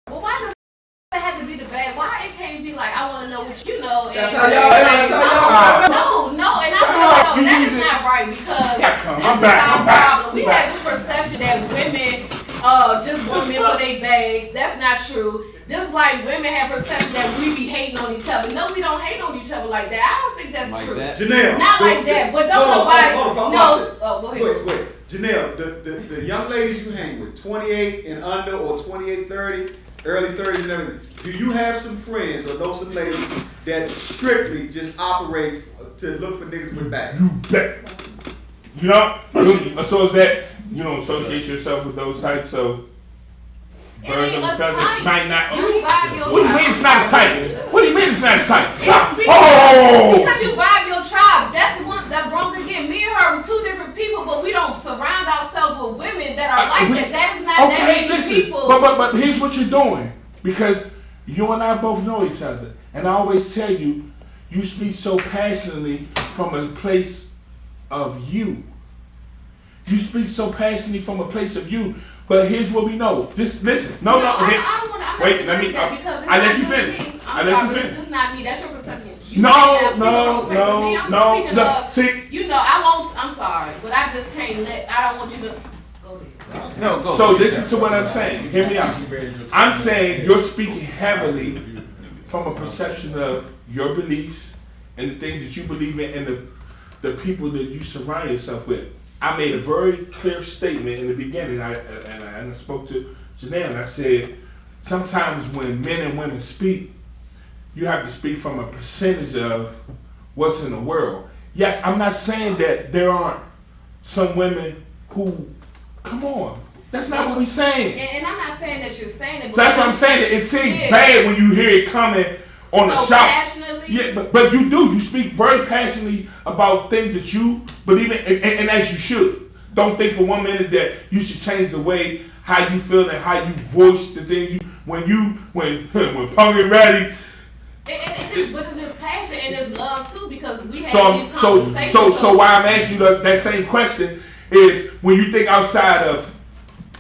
Well, why does it have to be the bag? Why it can't be like, I want to know what you know? And That's how y'all. No, and I feel like, no, that is not right because this is our problem. We have this perception that women just want men for their bags. That's not true. Just like women have perception that we be hating on each other. No, we don't hate on each other like that. I don't think that's Like true. that? Janelle. Not like that, but don't nobody. No, oh, go ahead. Wait. Janelle, the young ladies you hang with, 28 and under or 28, 30, early 30s and everything, do you have some friends or know some ladies that strictly just operate to look for niggas with bags? You know, so is that you don't associate yourself with those types of It birds ain't of a a feather. type. Might not. You vibe your What do you mean it's not a type? What do you mean it's not a type? Because Oh! you vibe your tribe. That's wrong again. Me and her were two different people, but we don't surround ourselves with women that are like that. That is not that Okay, many listen. people. But here's what you're doing. Because you and I both know each other. And I always tell you, you speak so passionately from a place of you. You speak so passionately from a place of you. But here's what we know. Just listen. No. I don't want to. Wait, let me. I let you finish. I let you finish. It's not me. That's your perception. You No. I'm See, You know, I won't. I'm sorry, but I just can't let. I don't want you to go there. No, go. so listen to what I'm saying. Hear me out. I'm saying you're speaking heavily from a perception of your beliefs and the things that you believe in and the people that you surround yourself with. I made a very clear statement in the beginning. I spoke to Janelle and I said, sometimes when men and women speak, you have to speak from a percentage of what's in the world. Yes, I'm not saying that there aren't some women who, come on, that's not what we're saying. And I'm not saying that you're saying it. So that's what I'm saying. It seems Yeah. bad when you hear it coming on the So shop. passionately? Yeah, but you do. You speak very passionately about things that you believe in, and as you should. Don't think for 1 minute that you should change the way how you feel and how you voice the things you when Punk and Ratty. But it's just passion and it's love too, because we have So these conversations. so why I'm asking you that same question is when you think outside of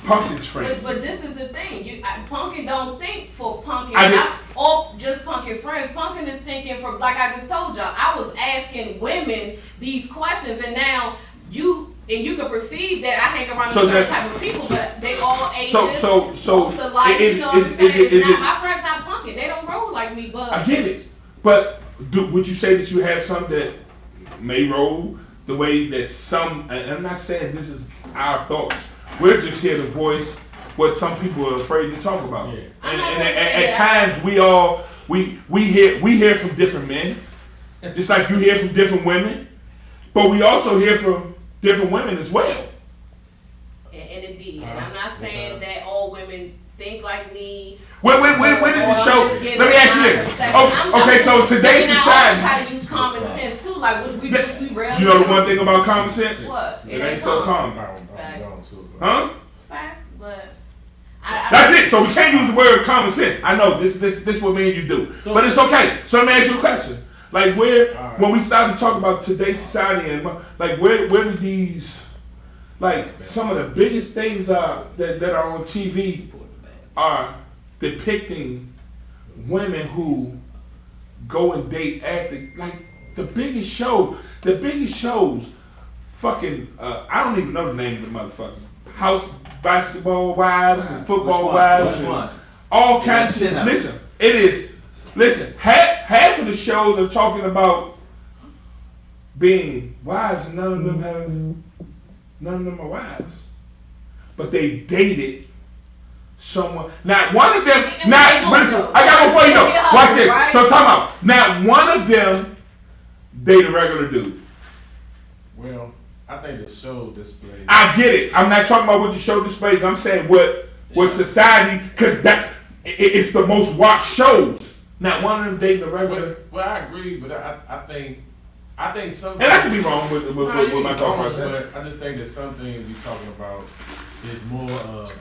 Pumpkin's friends. But this is the thing. Pumpkin don't think for Pumpkin. I did- Or just Pumpkin friends. Pumpkin is thinking from, like I just told y'all, I was asking women these questions, and now you can perceive that I hang around So certain that- type of people, but they all ages. So also like, it- you know what I'm is saying? it- It's not, it- my friends not Pumpkin. They don't roll like me, but I get it, but would you say that you have some that may roll the way that some? And I'm not saying this is our thoughts. We're just here to voice what some people are afraid to talk about. Yeah. And at times we hear from different men, just like you hear from different women, but we also hear from different women as well. and indeed, and I'm not saying that all women think like me. Where did the show? Let me ask you this. Oh, okay, so today's And I society. also try to use common sense too, like which we rarely You know the do. one thing about common sense? What? It ain't so common. Huh? Facts, but That's it. So we can't use the word common sense. I know this what me and you do, but it's okay. So let me ask you a question. Like when we start to talk about today's society and like where do these like some of the biggest things that are on TV are depicting women who go and date athletes. Like the biggest shows, fucking I don't even know the name of the motherfuckers. House basketball wives and football wives and all kinds of shit. Listen, half of the shows are talking about being wives and none of them are wives. But they dated someone. Not one of them, I got one for you though. Watch this. Right? So talk about, not one of them dated a regular dude. Well, I think the show displays. I get it. I'm not talking about what the show displays. I'm saying what society, because it's the most watched shows. Not one of them dating a regular. Well, I agree, but I think some. And I could be wrong with my thought process. But I just think that some things you're talking about is more.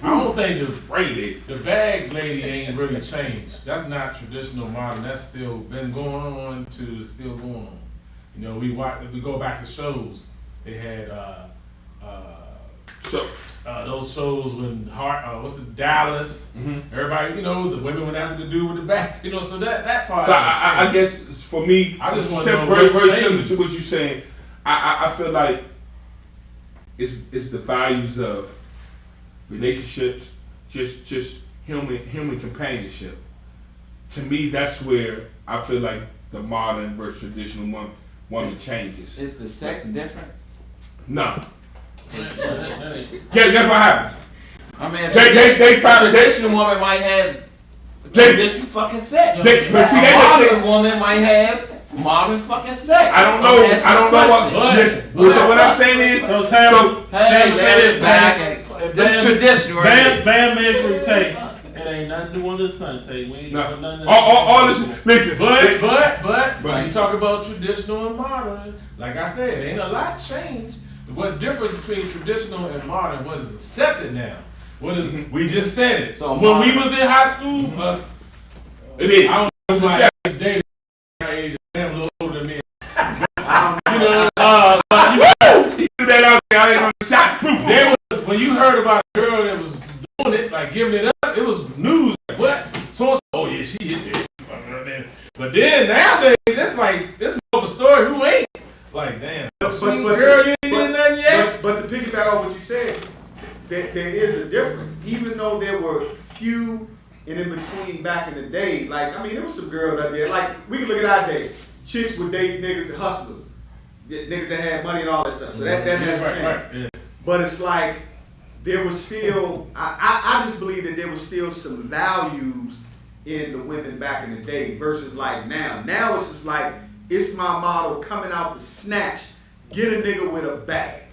I don't think the bag lady ain't really changed. That's not traditional modern. That's still been going on to still going on. You know, we go back to shows. They had those shows when what's the Dallas? Mm-hmm. Everybody, you know, the women went after the dude with the back. You know, so that part. So I guess for me, I just want to know very what's similar changed. to what you're saying. I feel like it's the values of relationships, just human companionship. To me, that's where I feel like the modern versus traditional woman changes. Is the sex different? No. Guess what happens? I mean, They found a traditional woman might have They- traditional fucking sex. But see, A modern woman might have modern fucking sex. I don't know. That's I don't the know question. what. Listen, so what I'm saying is, So Tam, Hey, say let's this, back Tam. and this traditional right Bam, here. Bam, man, agree, Tay. It ain't nothing new under the sun, Tay. We ain't doing nothing. all this. Listen, But when you talk about traditional and modern, like I said, ain't a lot changed. What difference between traditional and modern? What is accepted now? What is we just said it. So when we modern- was in high school, us, it is. I don't know my age, dating my age, damn a little older than me. You know, Do that out there. I ain't on the shot. there was when you heard about a girl that was doing it, like giving it up, it was news. Like, what? So oh yeah, she hit this. But then nowadays, it's like it's more of a story. Who ain't? Like damn, girl, you ain't did nothing yet. But to piggyback on what you said, there is a difference. Even though there were few and in between back in the day, like I mean, there was some girls out there. Like we can look at our day, chicks would date niggas that hustlers, niggas that had money and all that stuff. So that hasn't changed. Right, yeah. But it's like there was still, I just believe that there was still some values in the women back in the day versus like now. Now it's just like, it's my motto coming out to snatch, get a nigga with a bag.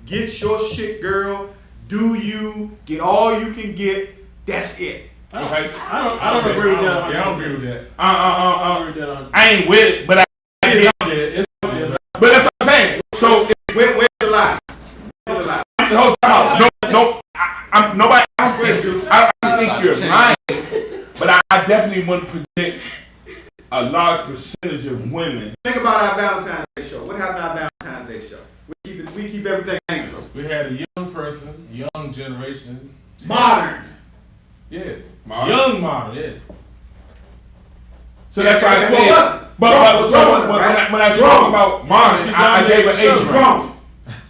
Get your shit, girl. Do you, get all you can get, that's it. Okay. I don't agree with that. Yeah, I don't agree with that. I don't agree with that. I ain't with it, but It's out there. It's out there. but that's what I'm saying. So Where's the lie? Where's the lie? the whole time, no, I'm nobody. I don't think you're lying, but I definitely wouldn't predict a large percentage of women. Think about our Valentine's Day show. What happened to our Valentine's Day show? We keep everything angled. We had a young person, young generation. Modern. Yeah. Modern. Young modern, yeah. So that's why I What said. was it? But when I talk about modern, I gave an age range. Grown.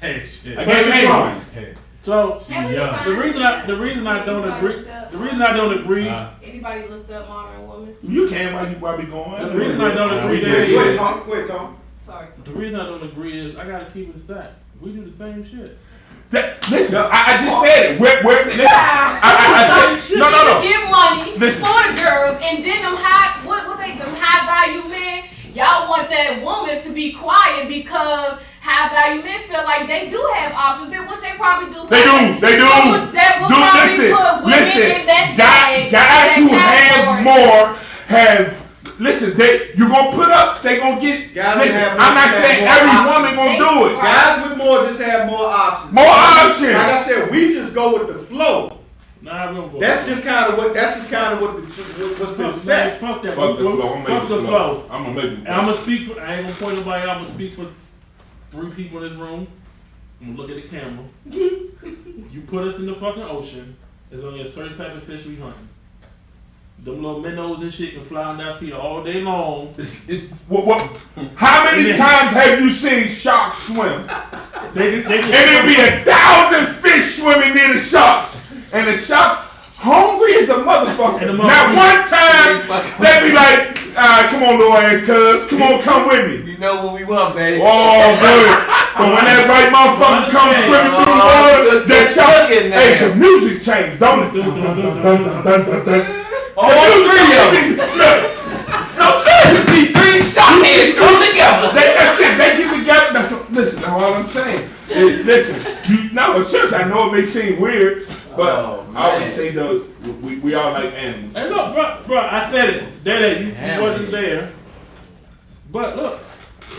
Hey, shit. I gave an age range. Hey, So she young. the reason I don't agree, Anybody looked up modern woman? You can while you be going. The reason I don't agree Go there ahead, is, Tom. Go ahead, Tom. Sorry. the reason I don't agree is I gotta keep it stacked. We do the same shit. Listen, I just said it. Listen, I said no. Give money Listen. for the girls, and then them high value men. Y'all want that woman to be quiet because high value men feel like they do have options, which they probably do. They do. That will probably put women in that bag. Guys who have more have. Listen, you gonna put up. They gonna get. Guys listen, have more- I'm not have saying more every options. woman gonna do it. Guys with more just have more options. More options. Like I said, we just go with the flow. Nah, we don't go. That's just kind of what. That's just kind of what's been Man, said. fuck that. Fuck the flow. I'm Fuck the making flow. I'm gonna make it. And I'm gonna speak for. I ain't gonna point nobody out. I'm gonna speak for 3 people in this room. I'm gonna look at the camera. You put us in the fucking ocean. There's only a certain type of fish we hunting. Them little minnows and shit can fly on their feet all day long. How many times have you seen sharks swim? They And there'll be 1,000 fish swimming near the sharks. And the sharks hungry as a motherfucker. And the Not one time they be like, come on, little ass cuz. Come with me. You know what we want, baby. Oh, good. But when that right motherfucker comes swimming through the water, that shark, hey, the music changed, don't it? All 3 of them. No, seriously. 3 shot heads come together. That's it. They get together. That's what, listen, that's all I'm saying. Listen, seriously, I know it may seem weird, but I always say though, we all like animals. Hey, look, bro, I said it. You wasn't there. But look,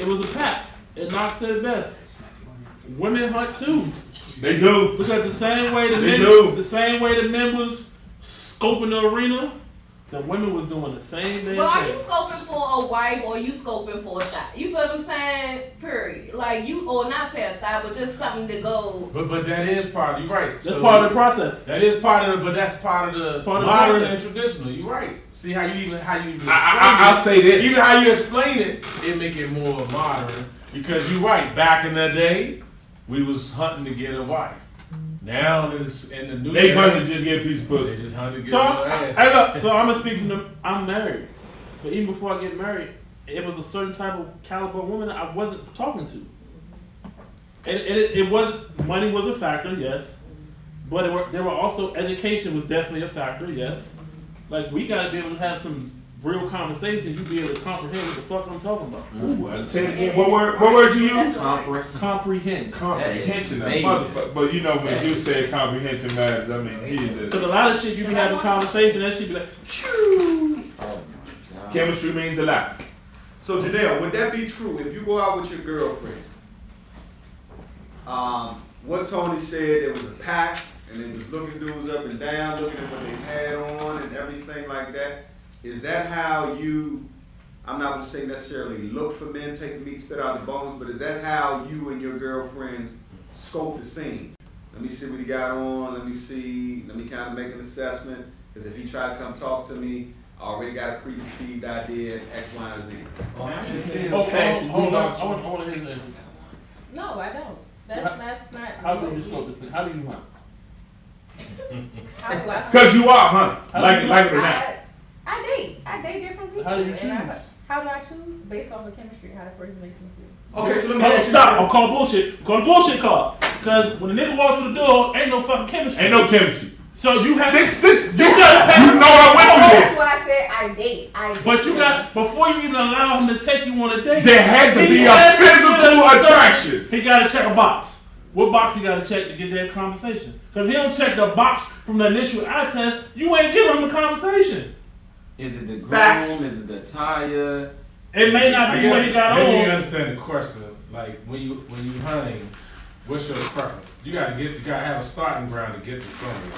it was a pack. And Knox said it best. Women hunt too. They do. Because the same way the men was scoping the arena, the women was doing the same damn But are you thing. scoping for a wife or you scoping for a thigh? You feel what I'm saying? Period. Like you, or not say a thigh, but just something to go. But that is part. You're right. That's part of the process. That is part of the. But that's part of the part of modern the and traditional. You're right. See how you even I'll say this. Even how you explain it make it more modern. Because you're right. Back in the day, we was hunting to get a wife. Now it's in the new. They hunt to just get a piece of They pussy. just hunt to get So, a ass. hey, look, so I'm gonna speak from them. I'm married, but even before I get married, it was a certain type of caliber of woman that I wasn't talking to. And it wasn't, money was a factor, yes, but there were also, education was definitely a factor, yes. Like we gotta be able to have some real conversation, you be able to comprehend what the fuck I'm talking about. Ooh, I tell you again, what word you use? Comprehend. Comprehension, That that is motherfucker. But you know when you said comprehension matters, I mean Jesus. Cause a lot of shit you be having conversation, that shit be like, shoo. Chemistry means a lot. So Janelle, would that be true if you go out with your girlfriends? What Tony said, there was a pack and they was looking dudes up and down, looking at what they had on and everything like that. Is that how you, I'm not gonna say necessarily look for men, take the meat, spit out the bones, but is that how you and your girlfriends scope the scene? Let me see what he got on, let me kind of make an assessment, because if he try to come talk to me, I already got a preconceived idea, X, Y, and Z. Okay, hold on. I want to hear that. No, I don't. That's not. How do you scope this thing? How do you hunt? How do I? Cause you are, huh? Like it or not. I date different people. How do you choose? How do I choose? Based off of chemistry, how the person makes me feel. Okay, so let me Hey, ask you. stop. I'm calling bullshit. I'm calling bullshit card. Cause when the nigga walk through the door, ain't no fucking chemistry. Ain't no chemistry. So you have This you know I went through That's this. why I said I date. But you got, before you even allow him to take you on a date, There has to be a physical attraction. He got to check a box. What box he got to check to get that conversation? Because he don't check the box from the initial eye test, you ain't giving him a conversation. Is it the groom? Facts. Is it the attire? It may not be what he got Maybe you on. understand the question. Like when you hunting, what's your preference? You gotta have a starting ground to get to something.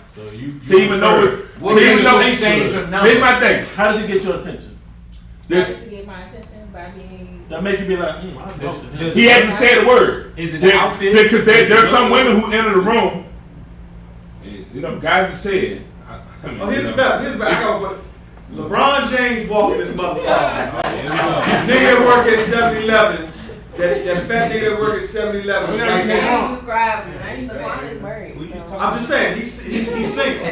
So you To even know it. What To even makes know you exchange your number? Here's my thing. How does he get your attention? This To get my attention by being. That make you be like, I fuck with him. he hasn't said a word. Is it the outfit? Because there are some women who enter the room. And, you know, guys have said. I mean, Oh, here's you the know, better. Here's the better. I got one. LeBron James walking this motherfucker. Nigga that work at 7-Eleven. That fat nigga that work at 7-Eleven is right there. I ain't describing. LeBron is married. So. I'm just saying, he's single.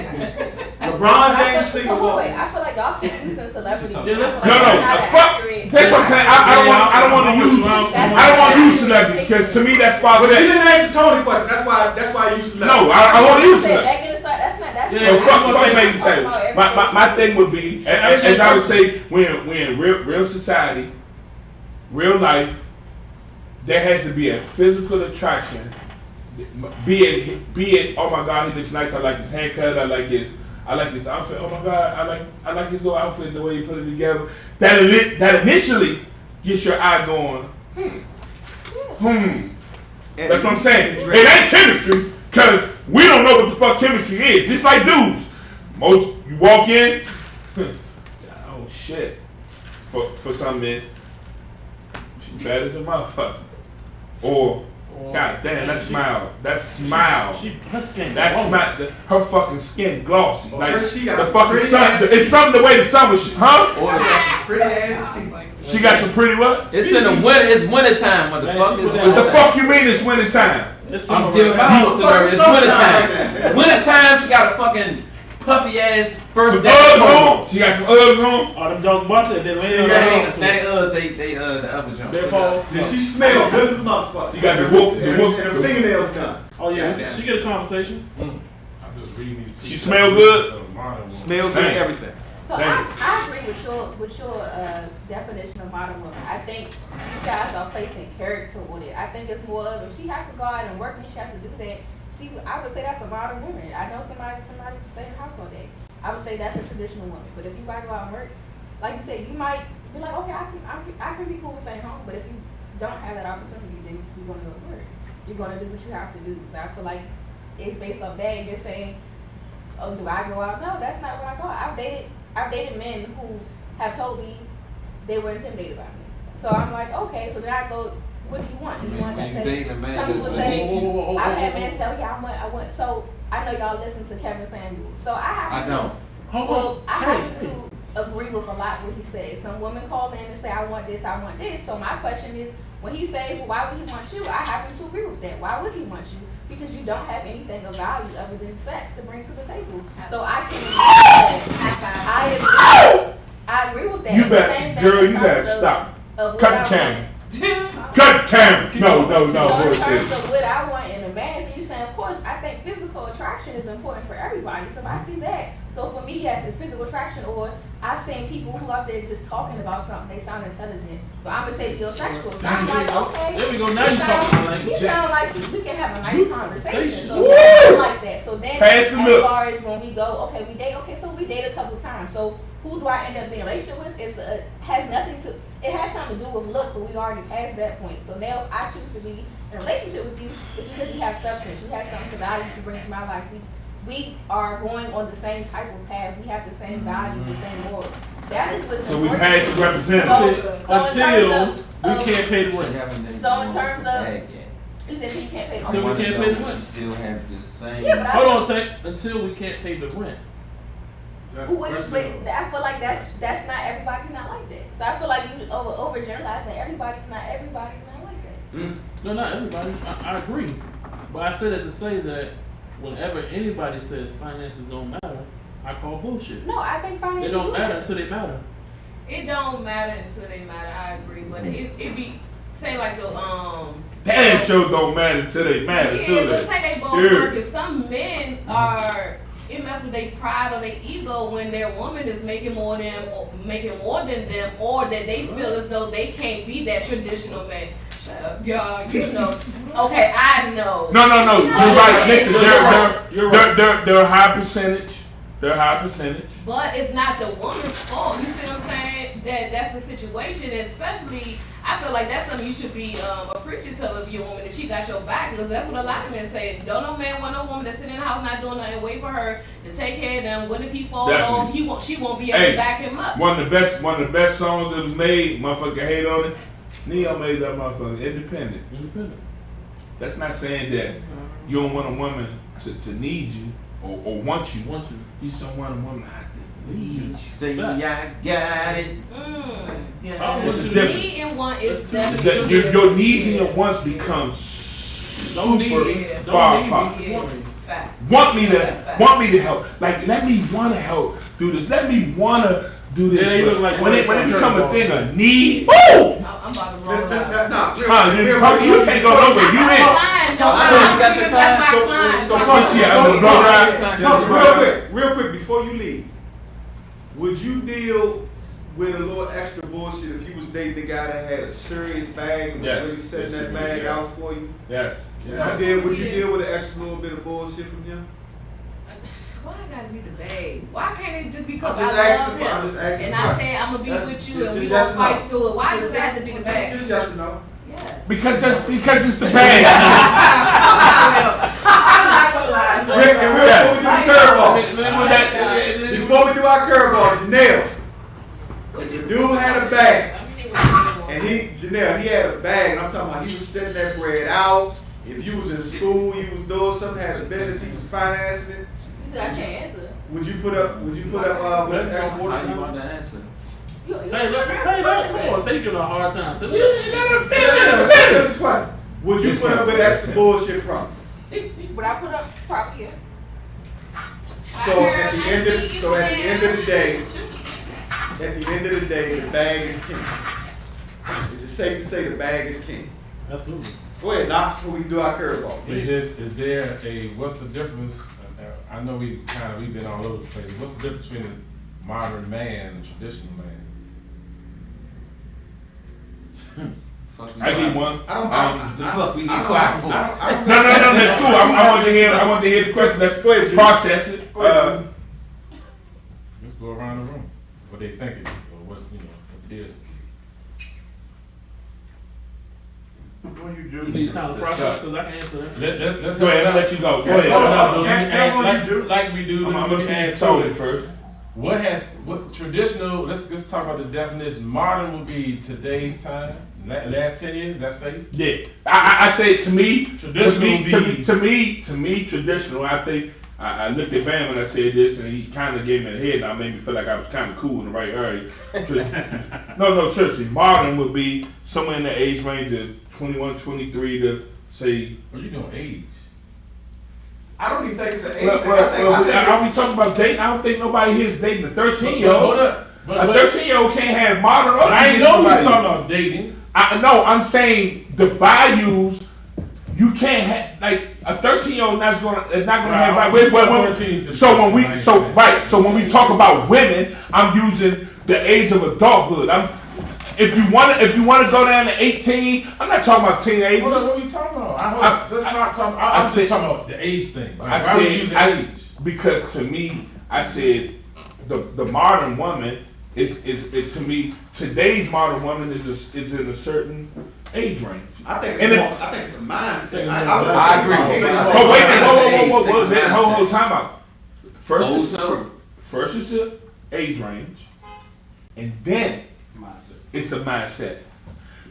LeBron James single. Hold on, walking. wait, I feel like y'all keep using celebrities. Yeah, let's- I feel like No, that's not fuck. accurate. That's what I'm saying. I don't want to use celebrities because to me that's why. But she didn't answer Tony's question. That's why I used celebrity. No, I want to use Said celebrities. Megan Thee Stallion, that's not. That's Yeah, not. Fuck Megan Thee Stallion. I'm talking about My thing would be, as I would say, we're in real society, real life. There has to be a physical attraction. Be it. Oh my God, he looks nice. I like his haircut. I like his outfit. Oh my God, I like his little outfit and the way he put it together. That initially gets your eye going. That's what I'm saying. It ain't chemistry because we don't know what the fuck chemistry is. Just like dudes, you walk in. Oh shit. For some men, she bad as a motherfucker. Or, god damn, that smile. Her skin. Her fucking skin glossy. Like she got the some fucking pretty sun. ass It's something the way the sun was. Huh? Or got some pretty ass feet. She got some pretty what? It's in the winter. It's winter time. What the Man, fuck she is put that What the winter time? fuck you mean it's winter time? I'm giving my house to her. It's winter time. Winter time. She got a fucking puffy ass first Some day. Uggs on. She got some Uggs on. All them dogs busted. They That ain't ain't Uggs. They the upper jump. Their balls. Did she smell good as a motherfucker? You got the whoop. And her fingernails done. Oh yeah, Goddamn. she get a conversation. I'm just reading these two. She smell good? Smell good, Dang. everything. So Dang. I agree with your definition of modern woman. I think you guys are placing character on it. I think it's more of if she has to go out and work and she has to do that. I would say that's a modern woman. I know somebody who stay in the house all day. I would say that's a traditional woman. But if you gotta go out and work, like you said, you might be like, okay, I can be cool with staying home. But if you don't have that opportunity, then you're gonna go to work. You're gonna do what you have to do. So I feel like it's based off that. And you're saying, oh, do I go out? No, that's not what I go out. I've dated men who have told me they were intimidated by me. So I'm like, okay, so then I go, what do you want? Do you want that You dating a man some people that's say, beneath you. I've had men say, yeah, I want. So I know y'all listen to Kevin Samuels. So I don't. I happen to agree with a lot what he says. Some women call in and say, I want this, I want this. So my question is, when he says, well, why would he want you? I happen to agree with that. Why would he want you? Because you don't have anything of value other than sex to bring to the table. So I agree with that. You The better, same thing girl, in you terms better of- stop. of what Cut I the camera. want. Cut the camera. No, So in terms bullshit. of what I want in a man, so you saying, of course, I think physical attraction is important for everybody. So if I see that, so for me, yes, it's physical attraction, or I've seen people who out there just talking about something, they sound intelligent. So I'm gonna say biosexual. So I'm like, okay. There we go. Now you talking my language. You sound like we can have a nice conversation. So Woo! I like that. So then, Pass as the looks. far as when we go, okay, we date. Okay, so we date a couple times. So who do I end up being in a relationship with? Has nothing to. It has something to do with looks, but we already passed that point. So now, if I choose to be in a relationship with you, it's because you have substance. You have something to value to bring to my life. We are going on the same type of path. We have the same values, the same morals. That is what's So we important. passed the representative. So in Until terms we of- can't pay the rent. So in terms of, you said you can't pay the Until rent. we can't pay the rent. You still have the same. Yeah, but I Hold on, think- Tank. Until we can't pay the rent. Who wouldn't, but I feel like that's not, everybody's not like that. So I feel like you overgeneralize that everybody's not like that. No, not everybody. I agree. But I said it to say that whenever anybody says finances don't matter, I call bullshit. No, I think They finances don't do matter matter. until they matter. It don't matter until they matter. I agree, but it be say like the Damn sure don't matter until they matter, Yeah, do but they? say they both Yeah. working. Some men are it mess with their pride or their ego when their woman is making more than them, or that they feel as though they can't be that traditional man. Shut up, y'all. You know. Okay, I know. No, You you're know right. that. Listen, You're right. they're a high percentage. They're a high percentage. But it's not the woman's fault. You see what I'm saying? That's the situation, and especially I feel like that's something you should be appreciative of your woman if she got your back, because that's what a lot of men say. Don't no man want no woman that's sitting in the house not doing nothing, wait for her to take care of them. What if he fall Definitely. off? She won't be able Hey, to back him up. One of the best songs that was made. Motherfucker hate on it. Neo made that motherfucker independent. Independent. That's not saying that you don't want a woman to need you or want you. Want you. You just don't want a woman to need you. Say I got it. Yeah. It's a difference. Need and want is That's definitely Your needs and Yeah. your wants become Don't super need Yeah. it. far Don't apart. need it. Want me. facts. Want me That's facts. to help. Like, let me want to help do this. Let me want to do this. Yeah, you But look like when it one become a of thing of need, woo! I'm about to roll out. Huh, you can't go nowhere. You in. Fine, no, you got your that's my So, client. so, Fuck yeah, I'm gonna blow right. No, real quick, before you leave, would you deal with a little extra bullshit if you was dating a guy that had a serious bag and was Yes. really setting Yes, that you bag would, out for you? Yes. Would you deal with an extra little bit of bullshit from him? Why I gotta be the babe? Why can't it just because I'm just I asking- love I'm him just asking and a I question. say I'm gonna be That's- with you just and we yes gonna or no. fight through it? Why does it have to be the babe? Just yes or no. Yes. Because it's the bag. I'm not gonna lie. And before we do the curveball, before we do our curveball, Janelle, if the dude had a bag, and Janelle, he had a bag, and I'm talking about he was setting that bread out. If you was in school, you was doing something, had a business, he was financing it. You said I can't answer. Would you put up with an extra? How you want to answer? You Say that. Come on. Say you giving a hard time. Say that. This question. Would you put up with extra bullshit from him? But I put up probably, yeah. So at the end of the day, the bag is king. Is it safe to say the bag is king? Absolutely. Go ahead, knock before we do our curveball. Is there what's the difference? I know we've been all over the place. What's the difference between a modern man and a traditional man? I get one. The fuck we get quiet for? No, that's cool. I want to hear the question. Let's Go ahead, Jimmy. process it. Let's go around the room. What they think it is, or what it is. You need time to process because I can answer that. Let's Go ahead. I'll let you go. Go ahead. Like we do. I'm let me gonna add tell to it it. first. What traditional? Let's talk about the definition. Modern would be today's time. Last 10 years. Let's say. Yeah, I say to me, Traditional to me, traditional. I think I looked at Bam when I said this, and he kind of gave me a head, and I made me feel like I was kind of cool in the right area. No, seriously, modern would be somewhere in the age range of 21, 23 to say. Or you gonna age? I don't even think it's an age Well, thing. I think are we talking about dating? I don't think nobody here is dating a 13-year-old. Hold up. A 13-year-old can't have modern. I ain't know we was talking about dating. No, I'm saying the values you can't have like a 13-year-old not gonna have Right, right. 13 to So when we 16, so when we talk about women, I'm using the age of adulthood. If you want to go down to 18, I'm not talking about teenagers. What are you talking about? I'm just talking about the age thing. Like, why would you use the age? Because to me, I said the modern woman is to me today's modern woman is in a certain age range. I think And it's a mindset. I agree. Oh wait, hold time out. First Also- is the age range, and then it's a mindset.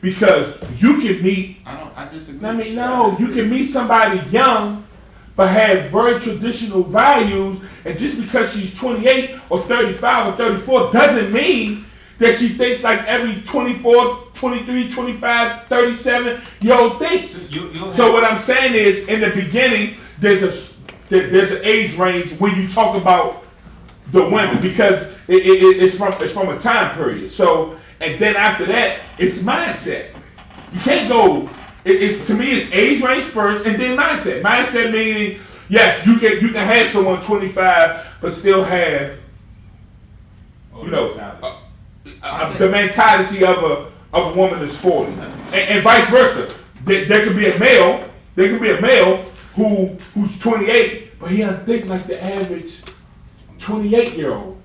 Because you can meet. I disagree. I mean, no, you can meet somebody young, but have very traditional values, and just because she's 28 or 35 or 34 doesn't mean that she thinks like every 24, 23, 25, 37-year-old thinks. So what I'm saying is, in the beginning, there's an age range when you talk about the women, because it's from a time period. So, and then after that, it's mindset. You can't go. It's to me, it's age range first, and then mindset. Mindset meaning, yes, you can have someone 25, but still have, the mentality of a woman that's 40, and vice versa. There could be a male. There could be a male who's 28, but he doesn't think like the average 28-year-old.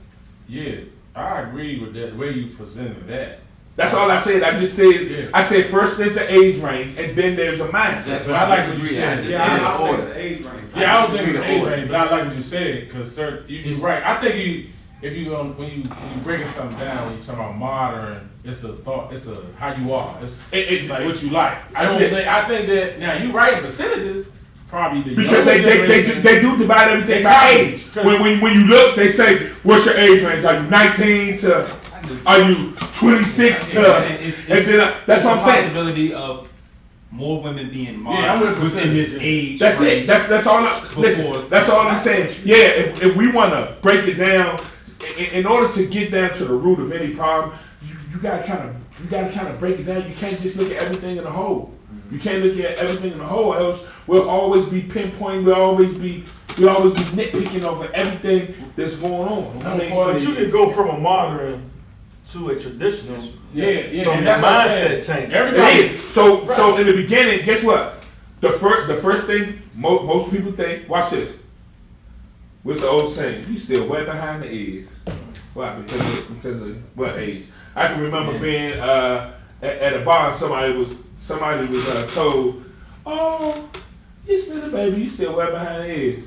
Yeah, I agree with that, the way you presented that. That's all I said. I just said, Yeah. I said first there's an age range, and then there's a mindset. That's But why I I like like what you to said. agree. Yeah, I don't think it's an age range. Yeah, I was thinking disagree the with age order. range, but I like what you said, because you're right. I think when you breaking something down, when you talk about modern, it's a thought, it's a how you are, it's like what you like. I think that now you right percentages probably the Because younger they do divide everything by Exactly. age. When you look, they say, what's your age range? Are you 19 to, are you 26 to, and then that's what I'm saying. Possibility of more women being Yeah, I'm modern with within this percentage. age. That's it. range. That's all. Listen, that's all I'm saying. Yeah, if we want to break it down, in order to get down to the root of any problem, you gotta kind of break it down. You can't just look at everything in the whole. You can't look at everything in the whole, else we'll always be pinpointing. We'll always be nitpicking over everything that's going on. I mean, But you can go from a modern to a traditional. Yeah, From and the that's what I'm saying. mindset change. Everybody, it is. So in the beginning, guess what? The first thing most people think. Watch this. What's the old saying? You still way behind the ears. Why? Because of what age? I can remember being at a bar and somebody was told, "Oh, you still a baby. You still way behind the ears."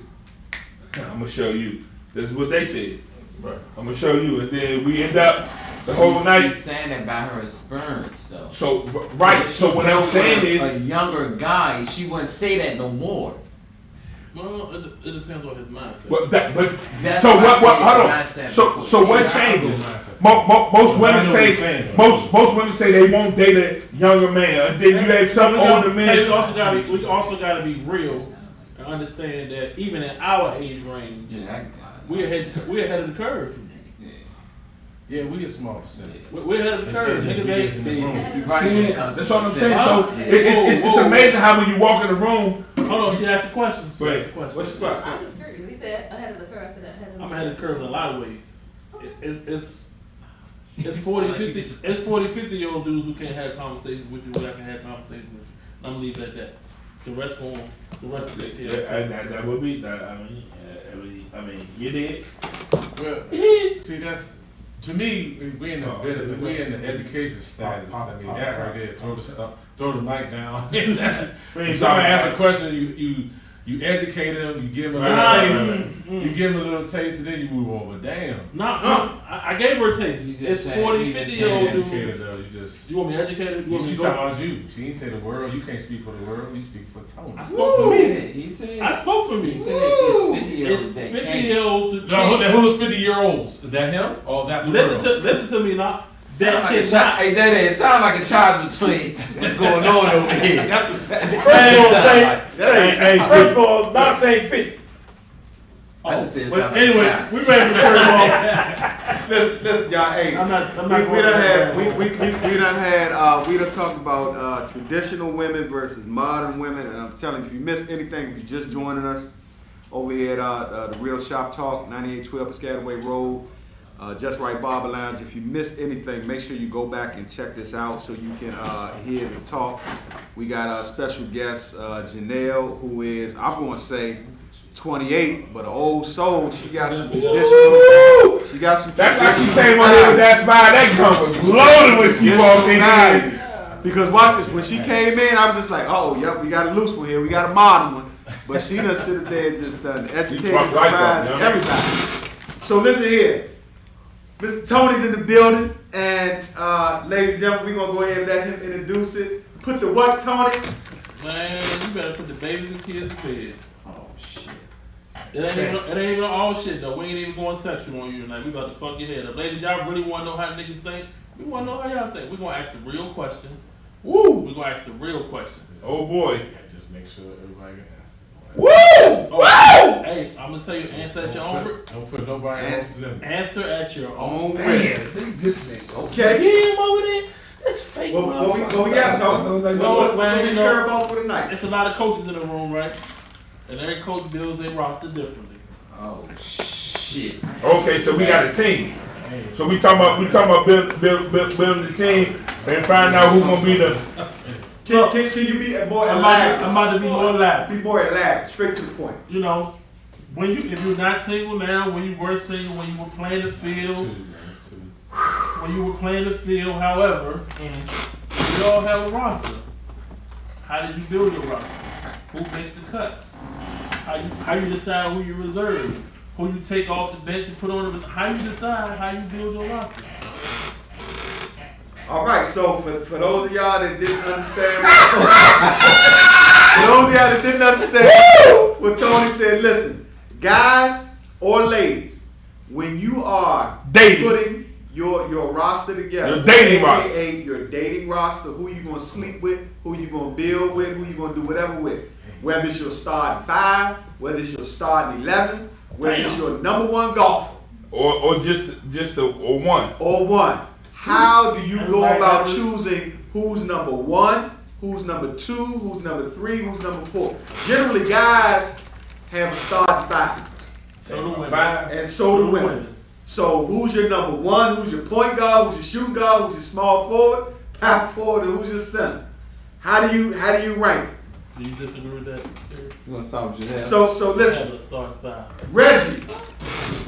I'm gonna show you. This is what they said. Right. I'm gonna show you, and then we end up the whole night. She's saying that about her experience, though. So right. So what I'm saying is, a younger guy, she wouldn't say that no more. Well, it depends on his mindset. but That's so why I what? say Hold on. mindset So before what change. changes? Mindset. Most women I know what say you're saying, though. most women say they won't date a younger man, and then you have some older We men. also gotta be real and understand that even in our age range, Yeah, we're ahead of the curve. yeah, we a small percentage. We're ahead of the curve. Niggas ain't. See, you're See, right when it comes that's to what I'm saying. percentage. So Yeah. it's amazing how when you walk in the room, Hold on, she asked a question. She Right. asked a question. What's your question? I'm just curious. We said ahead of the curve. I said ahead of the I'm ahead of the curve in a lot of ways. It's 50-year-old dudes who can't have conversations with you who I can have conversations with you. I'm gonna leave it at that. The rest will take care of itself. that would be. I mean, you did. Well, see, that's to me. We in the education status. I mean, that right there. Throw the mic down. When somebody asks a question, you educate them. You give them a little taste. You give them a little taste, and then you move on. But damn, I gave her a taste. You just It's said- 40, you just 50-year-old said educated dudes. though. You just. You want me educated? You want me She to talking go? about you. She didn't say the world. You can't speak for the world. You speak for Tony. I spoke for me. He said I spoke for me. He said it's 50-year-olds It's that 50-years who No, who's 50-year-olds? Is that him or that the world? Listen to me, Knox. Sound That like a kid child. Hey, Daddy, it sound like a child between what's going on over here. First of all, first of all, not saying 50. I just said But something. anyway, we ready for curveball. Listen, y'all. Hey, I'm not we going done there. had we done talked about traditional women versus modern women, and I'm telling you, if you missed anything, if you're just joining us over here at the Real Shop Talk, 9812 Piscataway Road, Just Right Barber Lounge. If you missed anything, make sure you go back and check this out so you can hear the talk. We got a special guest, Janelle, who is, I'm going to say, 28, but an old soul. She got some traditional. She got some. That's why she came on here with that fire. That gun was loaded when she walked in here. Because watch this, when she came in, I was just like, oh, yep, we got a loose one here, we got a modern one. But she done sit there and just done educated, surprised everybody. So listen here, Mr. Tony's in the building, and ladies and gentlemen, we're gonna go ahead and let him introduce it. Put the what, Tony? Man, you better put the babies and kids to bed. Oh shit. It ain't even all shit though. We ain't even going sexual on you tonight. We about to fuck your head up. Ladies, y'all really wanna know how niggas think? We wanna know how y'all think. We gonna ask the real question. Woo! We gonna ask the real question. Oh boy. Yeah, just make sure everybody can answer. Woo! Oh, hey, I'm gonna tell you, answer at your own Don't put nobody on limit. answer at your own risk. This nigga. Okay. him over there. That's fake. What we got, Tony? So, What's man, gonna be you the know, curveball for the night? it's a lot of coaches in the room, right? And every coach builds their roster differently. Oh shit. Okay, so we got a team. So we talking about building the team and find out who's gonna be the. Can you be more I'm elaborate? about to be more elaborate. Be more elaborate, straight to the point. You know, if you're not single now, when you were single, when you were playing the field, when you were playing the field, however, we all have a roster. How did you build your roster? Who makes the cut? How you decide who you reserve? Who you take off the bench and put on the? How you decide how you build your roster? All right, so for those of y'all that didn't understand, for those of y'all that didn't understand what Tony said, listen, guys or ladies, when you are Dating. putting your roster together, Your dating AKA your dating roster, who you gonna sleep with, who you gonna build with, who you gonna do whatever with, whether it's your starting 5, whether it's your starting 11, whether it's your number 1 golfer Or just a one. or 1. How do you go about choosing who's number 1, who's number 2, who's number 3, who's number 4? Generally, guys have a starting 5, So do women. and so do women. So who's your number 1? Who's your point guard? Who's your shooting guard? Who's your small forward, power forward, and who's your center? How do you rank? Do you disagree with that? You gonna start with Janelle? So listen, Let's start 5. Reggie.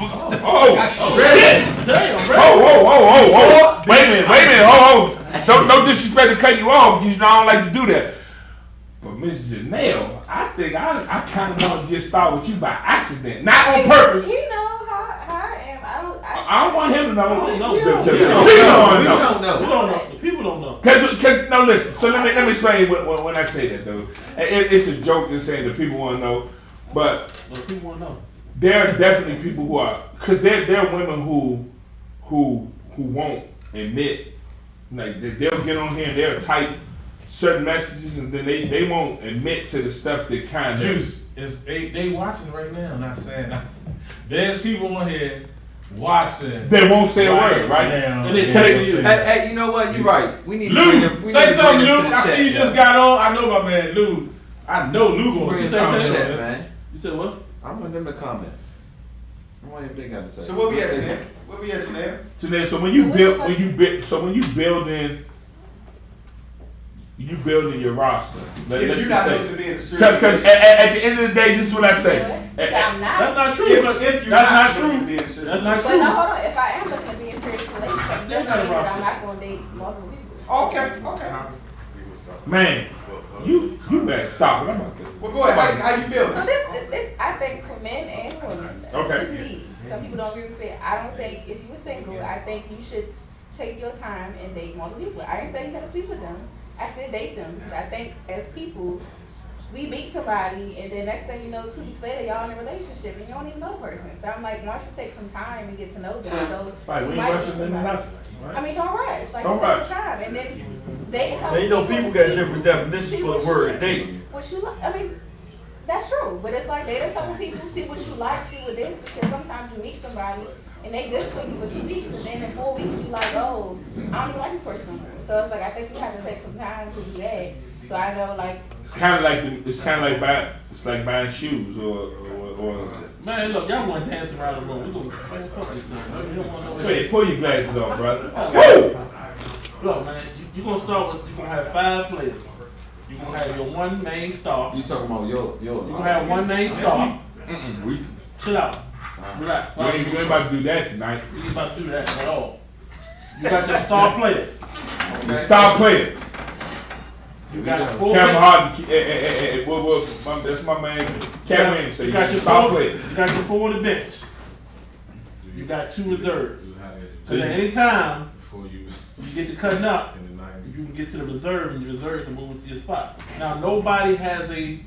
Oh, Reggie. Damn, oh. Wait a minute, hold. Don't disrespect to cut you off, because I don't like to do that. But Miss Janelle, I think I kind of want to just start with you by accident, not on purpose. He know how I am. I don't want him to know. We don't The know. people We don't know. don't know. We don't know. The people don't know. Cause, no, listen. So let me explain when I say that though. It's a joke to say that people want to know, but The people want to know. there are definitely people who are, cause there are women who won't admit, like they'll get on here and they'll type certain messages and then they won't admit to the stuff that kind of. Juice is they watching right now. I'm not saying that. There's people on here watching. They won't say a word, right? now. And they telling you. Hey, you know what? You're right. We need to Lou, bring him. say something, Lou. I see see you just got on. I know my man Lou. I know Lou gonna Bring just him to comment the on chat, this. man. You said what? I want them to comment. I want what they got to say. So what we at, Janelle? What we at, Janelle? Janelle, so when you building your roster. If you're not looking to be in a Because certain at the end of the day, this is what I say. I'm not. That's not true. if you're That's not looking to true. be in a certain That's not But true. no, hold on. If I am looking to be in serious relationship, doesn't mean that I'm not going to date multiple people. Okay. Man, you better stop it. I'm about to. Well, go ahead. How you building? So this, I think for men and women, it's Okay. just me. Some people don't agree with it. I don't think if you were single, I think you should take your time and date multiple people. I didn't say you gotta sleep with them. I said date them. Because I think as people, we meet somebody and then next thing you know, 2 weeks later, y'all in a relationship and you don't even know the person. So I'm like, why don't you take some time and get to know them? So Right, we you ain't might rushing meet into somebody. nothing. Right? I mean, don't rush. Like, Don't take your rush. time. And then they help Now, you know, people people to got see different definitions for the what word you date. like. What you like. I mean, That's true, but it's like there's a couple people see what you like, see what this, because sometimes you meet somebody and they good for you for 2 weeks, and then in 4 weeks you like, oh, I don't even like this person no more. So it's like I think you have to take some time to do that. So I know like It's kind of like buying shoes or. Man, look, y'all want to dance around the room. We gonna fuck this thing. You don't want no. Wait, pull your glasses on, brother. Look, man, you gonna start with. You gonna have 5 players. You gonna have your one main star. You talking about yo? You gonna have one main star. We Chill out. Relax. ain't about to do that tonight. We ain't about to do that at all. You got your star player. The star player. You got 4. Cameron Harden. That's my man. Cameron say You got your star 4. player. You got your 4 on the bench. You got 2 reserves. So at any time you get to cutting up, you can get to the reserve, and your reserve can move into your spot. Now nobody has a.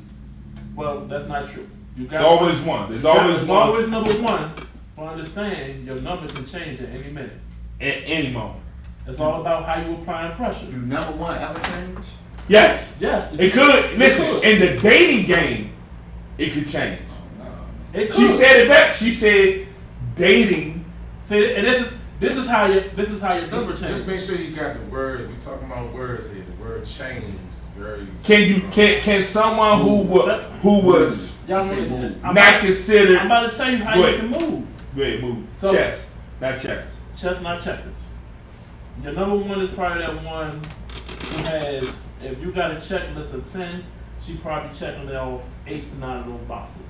Well, that's not true. You got There's always one. There's always There's one. always number 1. But understand, your number can change at any minute. At any moment. It's all about how you applying pressure. Do number 1 ever change? Yes. Yes. It could. Listen, in the dating game, it could change. It She could. said it back. She said dating. See, and this is how your number Just changes. make sure you got the word. If you're talking about words here, the word change is very. Can someone who was Y'all Say really- move. not considered. I'm about to tell you how Go you ahead. can move. Wait, move. So- Chess, not checkers. Chess, not checkers. Your number 1 is probably that one who has, if you got a checklist of 10, she probably checking it off 8 to 9 of those boxes.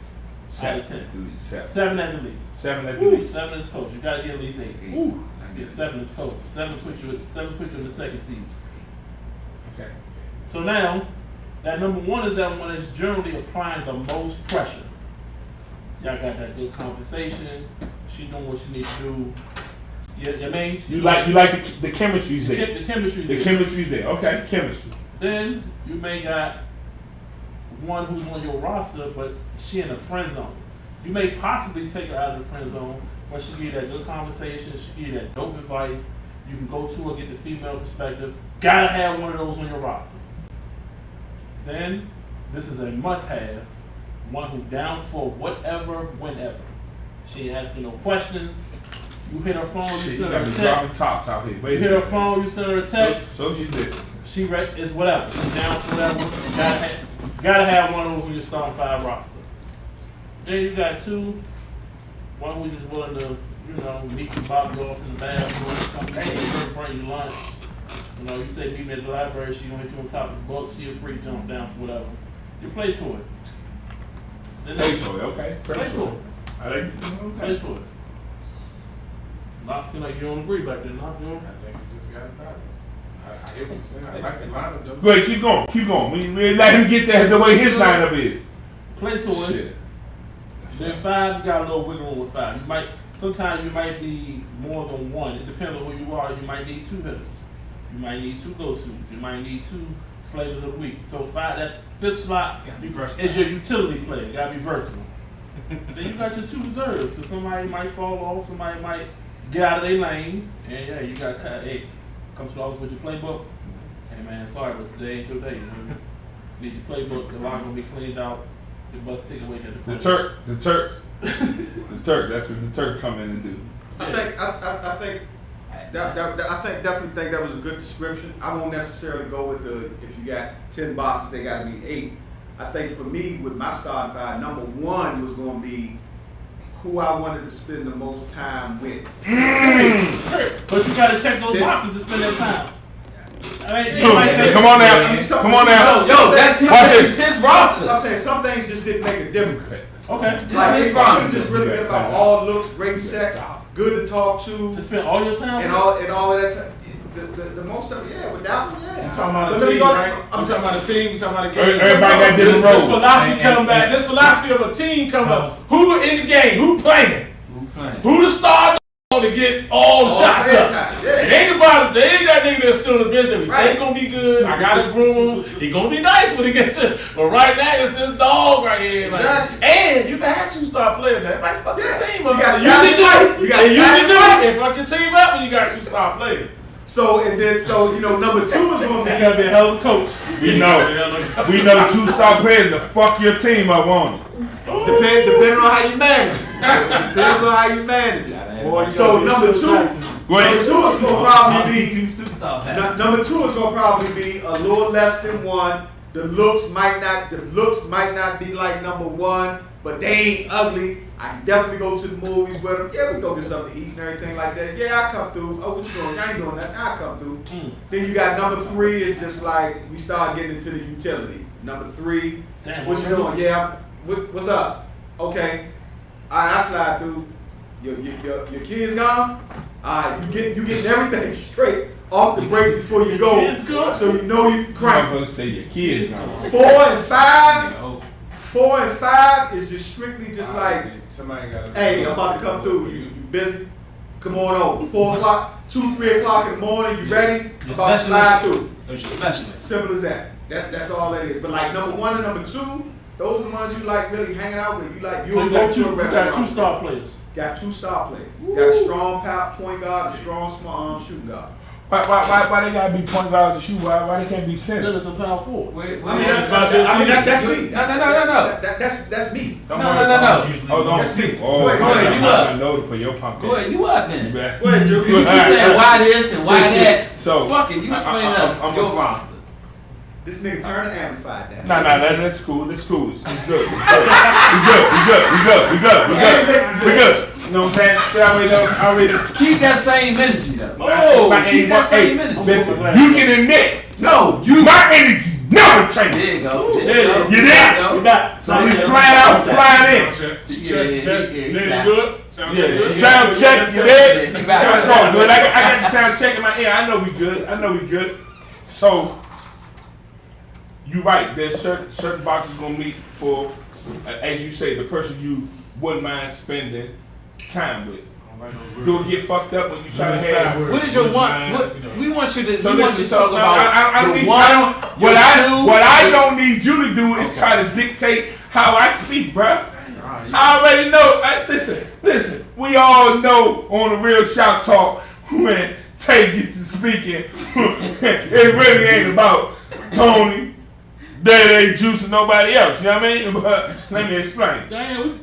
Out of 10. Seven. 7 at the least. 7 at Woo, least. 7 is close. You gotta get at least 8. Ooh. Yeah, 7 is close. 7 put you in the second seed. Okay. So now, that number 1 is that one that's generally applying the most pressure. Y'all got that good conversation. She doing what she needs to do. You mean? You like the chemistry's there. The chemistry. The chemistry's there. Okay, chemistry. Then you may got one who's on your roster, but she in the friend zone. You may possibly take her out of the friend zone, but she give you that good conversation. She give you that dope advice. You can go to her, get the female perspective. Gotta have one of those on your roster. Then this is a must-have. One who down for whatever, whenever. She ain't asking no questions. You hit her phone, you Shit, you send her got a me dropping text. tops out here. You Wait. hit her phone, you send her a text. So she listens. She it's whatever. She's down for whatever. Gotta have one of those when you start 5 roster. Then you got 2. One who's just willing to, meet you, bop you off in the bathroom, come hey, bring you lunch. You say meet me at the library, she gonna hit you on top of the book, she a free jump down for whatever. You play to it. Then Play to it, okay. Play to it. I like Play to it. Not seem like you don't agree back then, not you. I think you just got it backwards. I hear what you're saying. I like the lineup though. Go ahead, keep going. We let him get there the way his lineup is. Play to it. Shit. Then 5, you got a little wiggle room with 5. Sometimes you might need more than one. It depends on who you are. You might need 2 hitters. You might need 2 go-tos. You might need 2 flavors of the week. So 5, that's 5th slot is your utility player. You gotta be versatile. Then you got your 2 reserves, because somebody might fall off, somebody might get out of their lane, and yeah, you got hey, come to the office with your playbook. Hey man, sorry, but today ain't your day. You need your playbook. The line gonna be cleaned out. The bus take away at the front. The Turk. The Turk. That's what the Turk come in and do. I definitely think that was a good description. I won't necessarily go with if you got 10 boxes, they got to be 8. I think for me, with my starting 5, number 1 was going to be who I wanted to spend the most time with. But you gotta check those boxes to spend that time. Come on now. Come on now. Yo, that's his roster. I'm saying some things just didn't make a difference. Okay. Like it could just really been about all looks, great sex, good to talk to, To spend all your time. and all of that. The most of it, yeah. With that one, yeah. You talking about But a let me team, go- right? You talking about a team, you talking about a game. Everybody got different This roles. philosophy come back, this philosophy of a team come up. Who in the game? Who playing? Who the star to get all the shots playing up? time, yeah. It ain't about it. They ain't that nigga that's still in the business. Right. He gonna be good. I gotta groom him. He gonna be nice when he gets to. But right now it's this dog right here. Like, Exactly. and you can have 2 star players. That might fuck your Yeah. team You up. got They usually Scotty Pippen. do. You got They usually Scotty do. Pippen. And fuck your team up when you got 2 star players. So you know, number 2 is gonna You gotta be a hell of a coach. We know 2-star players that fuck your team up on it. Depending on how you manage it. Depends on how you manage it. So number 2 is gonna probably be number 2 is gonna probably be a little less than 1. The looks might not be like number 1, but they ain't ugly. I can definitely go to the movies with them. Yeah, we go get something to eat and everything like that. Yeah, I come through. Oh, what you doing? I ain't doing nothing. I come through. Then you got number 3 is just like we start getting into the utility. Number 3, what you doing? Yeah, what's up? Okay, all right, I slide through. Your kids gone? All right, you getting everything straight off the break before you go, so you know you crank. Say your kids gone. 4 and 5. 4 and 5 is just strictly just like, hey, I'm about to come through. You busy? Come on over. 4 o'clock, 2, 3 o'clock in the morning. You ready? I'm about to slide through. Simple as that. That's all that is. But like number 1 and number 2, those are the ones you like really hanging out with. You like So you got 2-star players. Got 2-star players. You got a strong point guard, a strong shooting guard. Why they gotta be point guard to shoot? Why they can't be centers? Centers and power forwards. That's me. No. That's me. No. Oh, That's me. Oh, Go ahead, you up. Noted for your pump. Go ahead, you up then. Go ahead, Drew. You saying why this and why that? So fuck it, you explain to us your roster. This nigga turn the amplified down. Nah, that's cool. It's good. We good. You know what I'm saying? I already Keep that same energy though. Keep that same energy. Listen, you can admit, no, my energy never changes. There you go. You there? So we flying in. Good? Sound check, you there? It's all good. I got the sound check in my ear. I know we good. So, you right. There's certain boxes gonna meet for, as you say, the person you wouldn't mind spending time with. Do it get fucked up when you try to have? What is your one? We want you to. So we want you to talk about what I don't need you to do is try to dictate how I speak, bruh. I already know. Listen. We all know on the Real Shout Talk when Tay gets to speaking, it really ain't about Tony. That ain't Juice and nobody else. You know what I mean? But let me explain. Damn,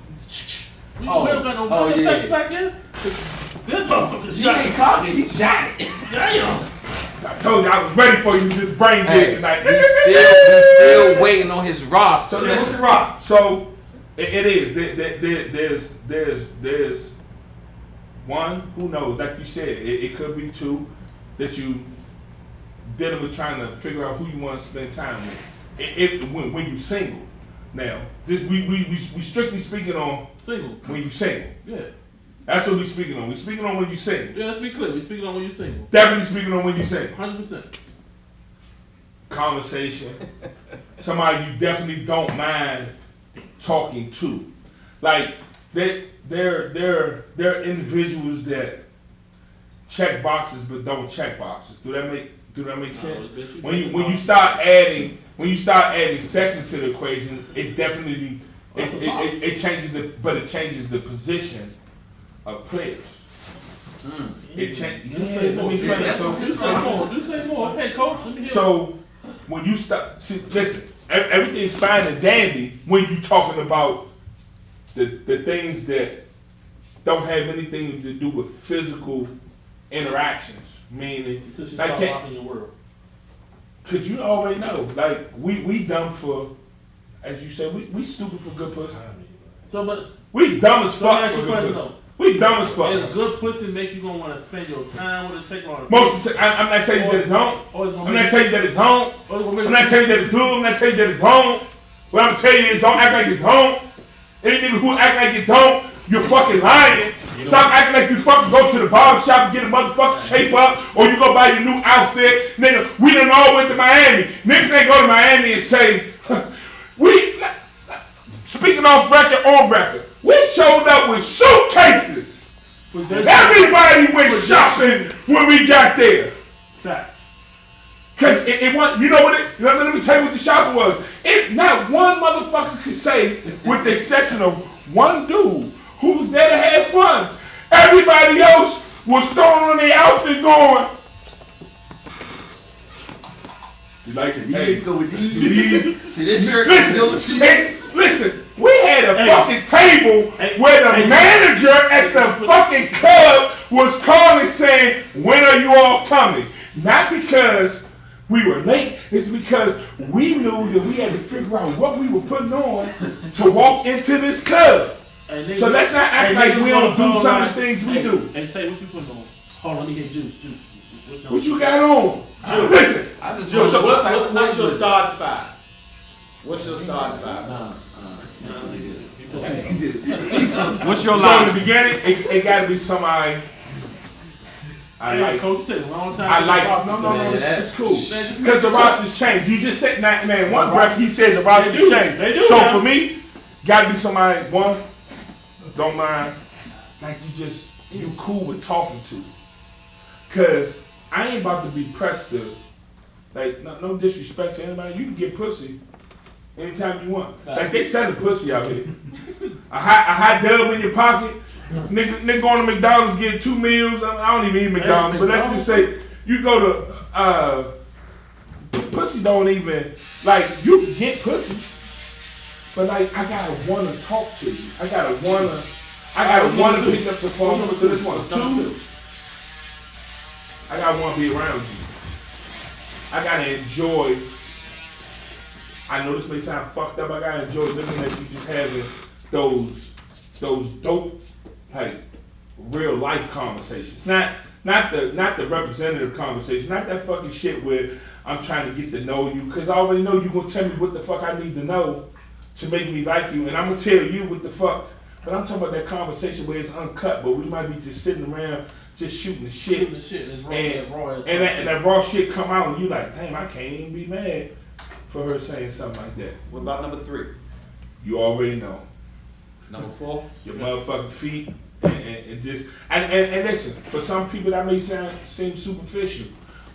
we don't got no effects back there. This motherfucker shot. He ain't talking. He shot it. Damn. I told you I was ready for you to just brain dead tonight. He's still waiting on his roster. So what's the roster? So it is. There's one. Who knows? Like you said, it could be 2 that you dealing with trying to figure out who you want to spend time with. When you single, now this we strictly speaking on single. When you single, yeah, that's what we speaking on. We speaking on when you single. Yeah, let's be clear. We speaking on when you single. Definitely speaking on when you single. 100%. Conversation. Somebody you definitely don't mind talking to. Like they're individuals that check boxes but don't check boxes. Do that make sense? When you start adding sex into the equation, it definitely it changes the position of players. It changes. You say more. Okay, coach. So when you start, listen, everything's fine and dandy when you talking about the things that don't have anything to do with physical interactions. Meaning, like, your world. Cause you already know, like we dumb for, as you said, we stupid for good pussy. So much. We dumb as fuck for good pussy. We dumb as fuck. Is good pussy make you gonna want to spend your time with a chick on? Most of the time, I'm not telling you that it don't. I'm not telling you that it don't. I'm not telling you that it do. I'm not telling you that it don't. What I'm telling you is don't act like it don't. Any nigga who act like it don't, you're fucking lying. Stop acting like you fucking go to the barber shop and get a motherfucking shape up, or you go buy your new outfit. Nigga, we done all went to Miami. Niggas ain't go to Miami and say, speaking off record, on record, we showed up with suitcases. Everybody went shopping when we got there. Facts. Cause it was, you know what let me tell you what the shopping was. Not one motherfucker could say, with the exception of one dude who was there to have fun. Everybody else was throwing on their outfit going, You like it? You Hey, niggas go with these. these. See, this shirt Listen, go with listen, we had a Hey. fucking table Hey. where the Hey. manager at the fucking club was calling saying, when are you all coming? Not because we were late, it's because we knew that we had to figure out what we were putting on to walk into this club. Hey, nigga, So let's not act hey, like niggas we don't gonna do call some of like- the things we hey, do. Hey, Tay, what you putting on? Hold on, let me get juice. What you got on? Listen, I just Joe, so want to know what's your starting five? What's your starting five? What's your so in line? the beginning, it got to be somebody I Hey, like. Coach, take a long time. I like. to No, get it's cool. Man, just Because the make it rosters change. You just said that, man. One breath he said the rosters They do. change. They do So now. for me, gotta be somebody one don't mind, like you cool with talking to. Cause I ain't about to be pressed to, like no disrespect to anybody. You can get pussy anytime you want. Like they sell the pussy out here. a hot dub in your pocket. Nigga going to McDonald's get 2 meals. I don't even eat McDonald's, but let's just say you go to pussy don't even like you can get pussy, but like I gotta wanna talk to you. I gotta wanna pick up the phone. So this one's 2. I gotta wanna be around you. I gotta enjoy. I know this may sound fucked up. I gotta enjoy looking at you just having those dope, like real life conversations. Not the representative conversation. Not that fucking shit where I'm trying to get to know you, cause I already know you gonna tell me what the fuck I need to know to make me like you, and I'm gonna tell you what the fuck. But I'm talking about that conversation where it's uncut, but we might be just sitting around just shooting the shit. And that raw shit come out and you like, damn, I can't even be mad for her saying something like that. What about number 3? You already know. Number 4? Your motherfucking feet and just and listen, for some people that may seem superficial,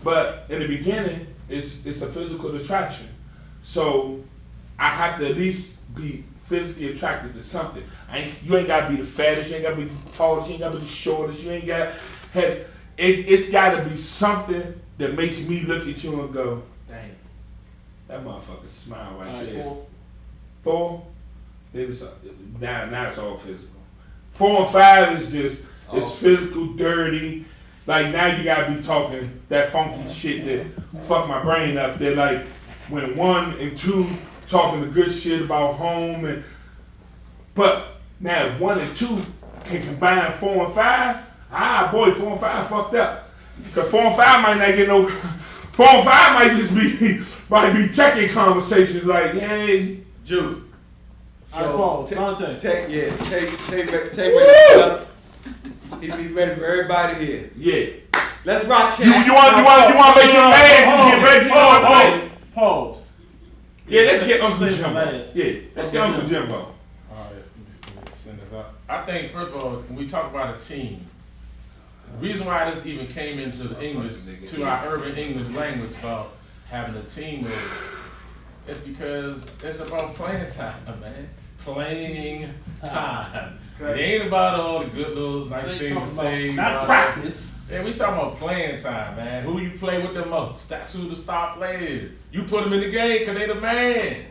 but in the beginning it's a physical attraction. So I have to at least be physically attracted to something. You ain't gotta be the fattest, you ain't gotta be the tallest, you ain't gotta be the shortest, you ain't gotta have it's gotta be something that makes me look at you and go, damn, that motherfucker smile right there. 4, then it's now it's all physical. 4 and 5 is just it's physical, dirty. Like now you gotta be talking that funky shit that fuck my brain up. They're like when 1 and 2 talking the good shit about home but now if 1 and 2 can combine 4 and 5, boy, 4 and 5 fucked up. Cause 4 and 5 might not get no 4 and 5 might just be checking conversations like, hey, Juice. So take ready up. He be ready for everybody here. Yeah. Let's rock chat. You want to make your ass and get Reggie on the play. Pause. Yeah, let's get Uncle Say Jimbo. last. Yeah, let's get Uncle Jimbo. Alright, send this out. I think first of all, when we talk about a team, the reason why this even came into the English, to our urban English language about having a team is because it's about playing time, man. Playing time. It ain't about all the good little nice things to say. Not practice. Yeah, we talking about playing time, man. Who you play with the most? That's who the star player is. You put them in the game because they the man.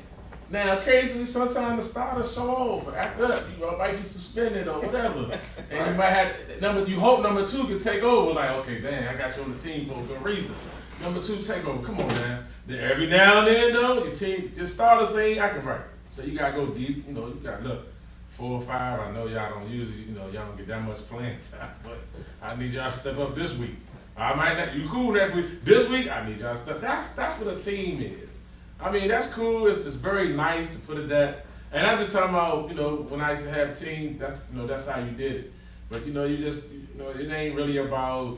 Now, occasionally, sometimes the starters show off or act up. You might be suspended or whatever. And you might have, you hope number 2 can take over. Like, okay, damn, I got you on the team for a good reason. Number 2, take over. Come on, man. Then every now and then, though, your team, your starters, they ain't acting right. So you got to go deep. You know, you got to look. 4 or 5, I know y'all don't usually, y'all don't get that much playing time, but I need y'all to step up this week. I might not, you cool next week. This week, I need y'all to step. That's what a team is. I mean, that's cool. It's very nice to put it that. And I'm just talking about, when I used to have teams, that's how you did it. But, it ain't really about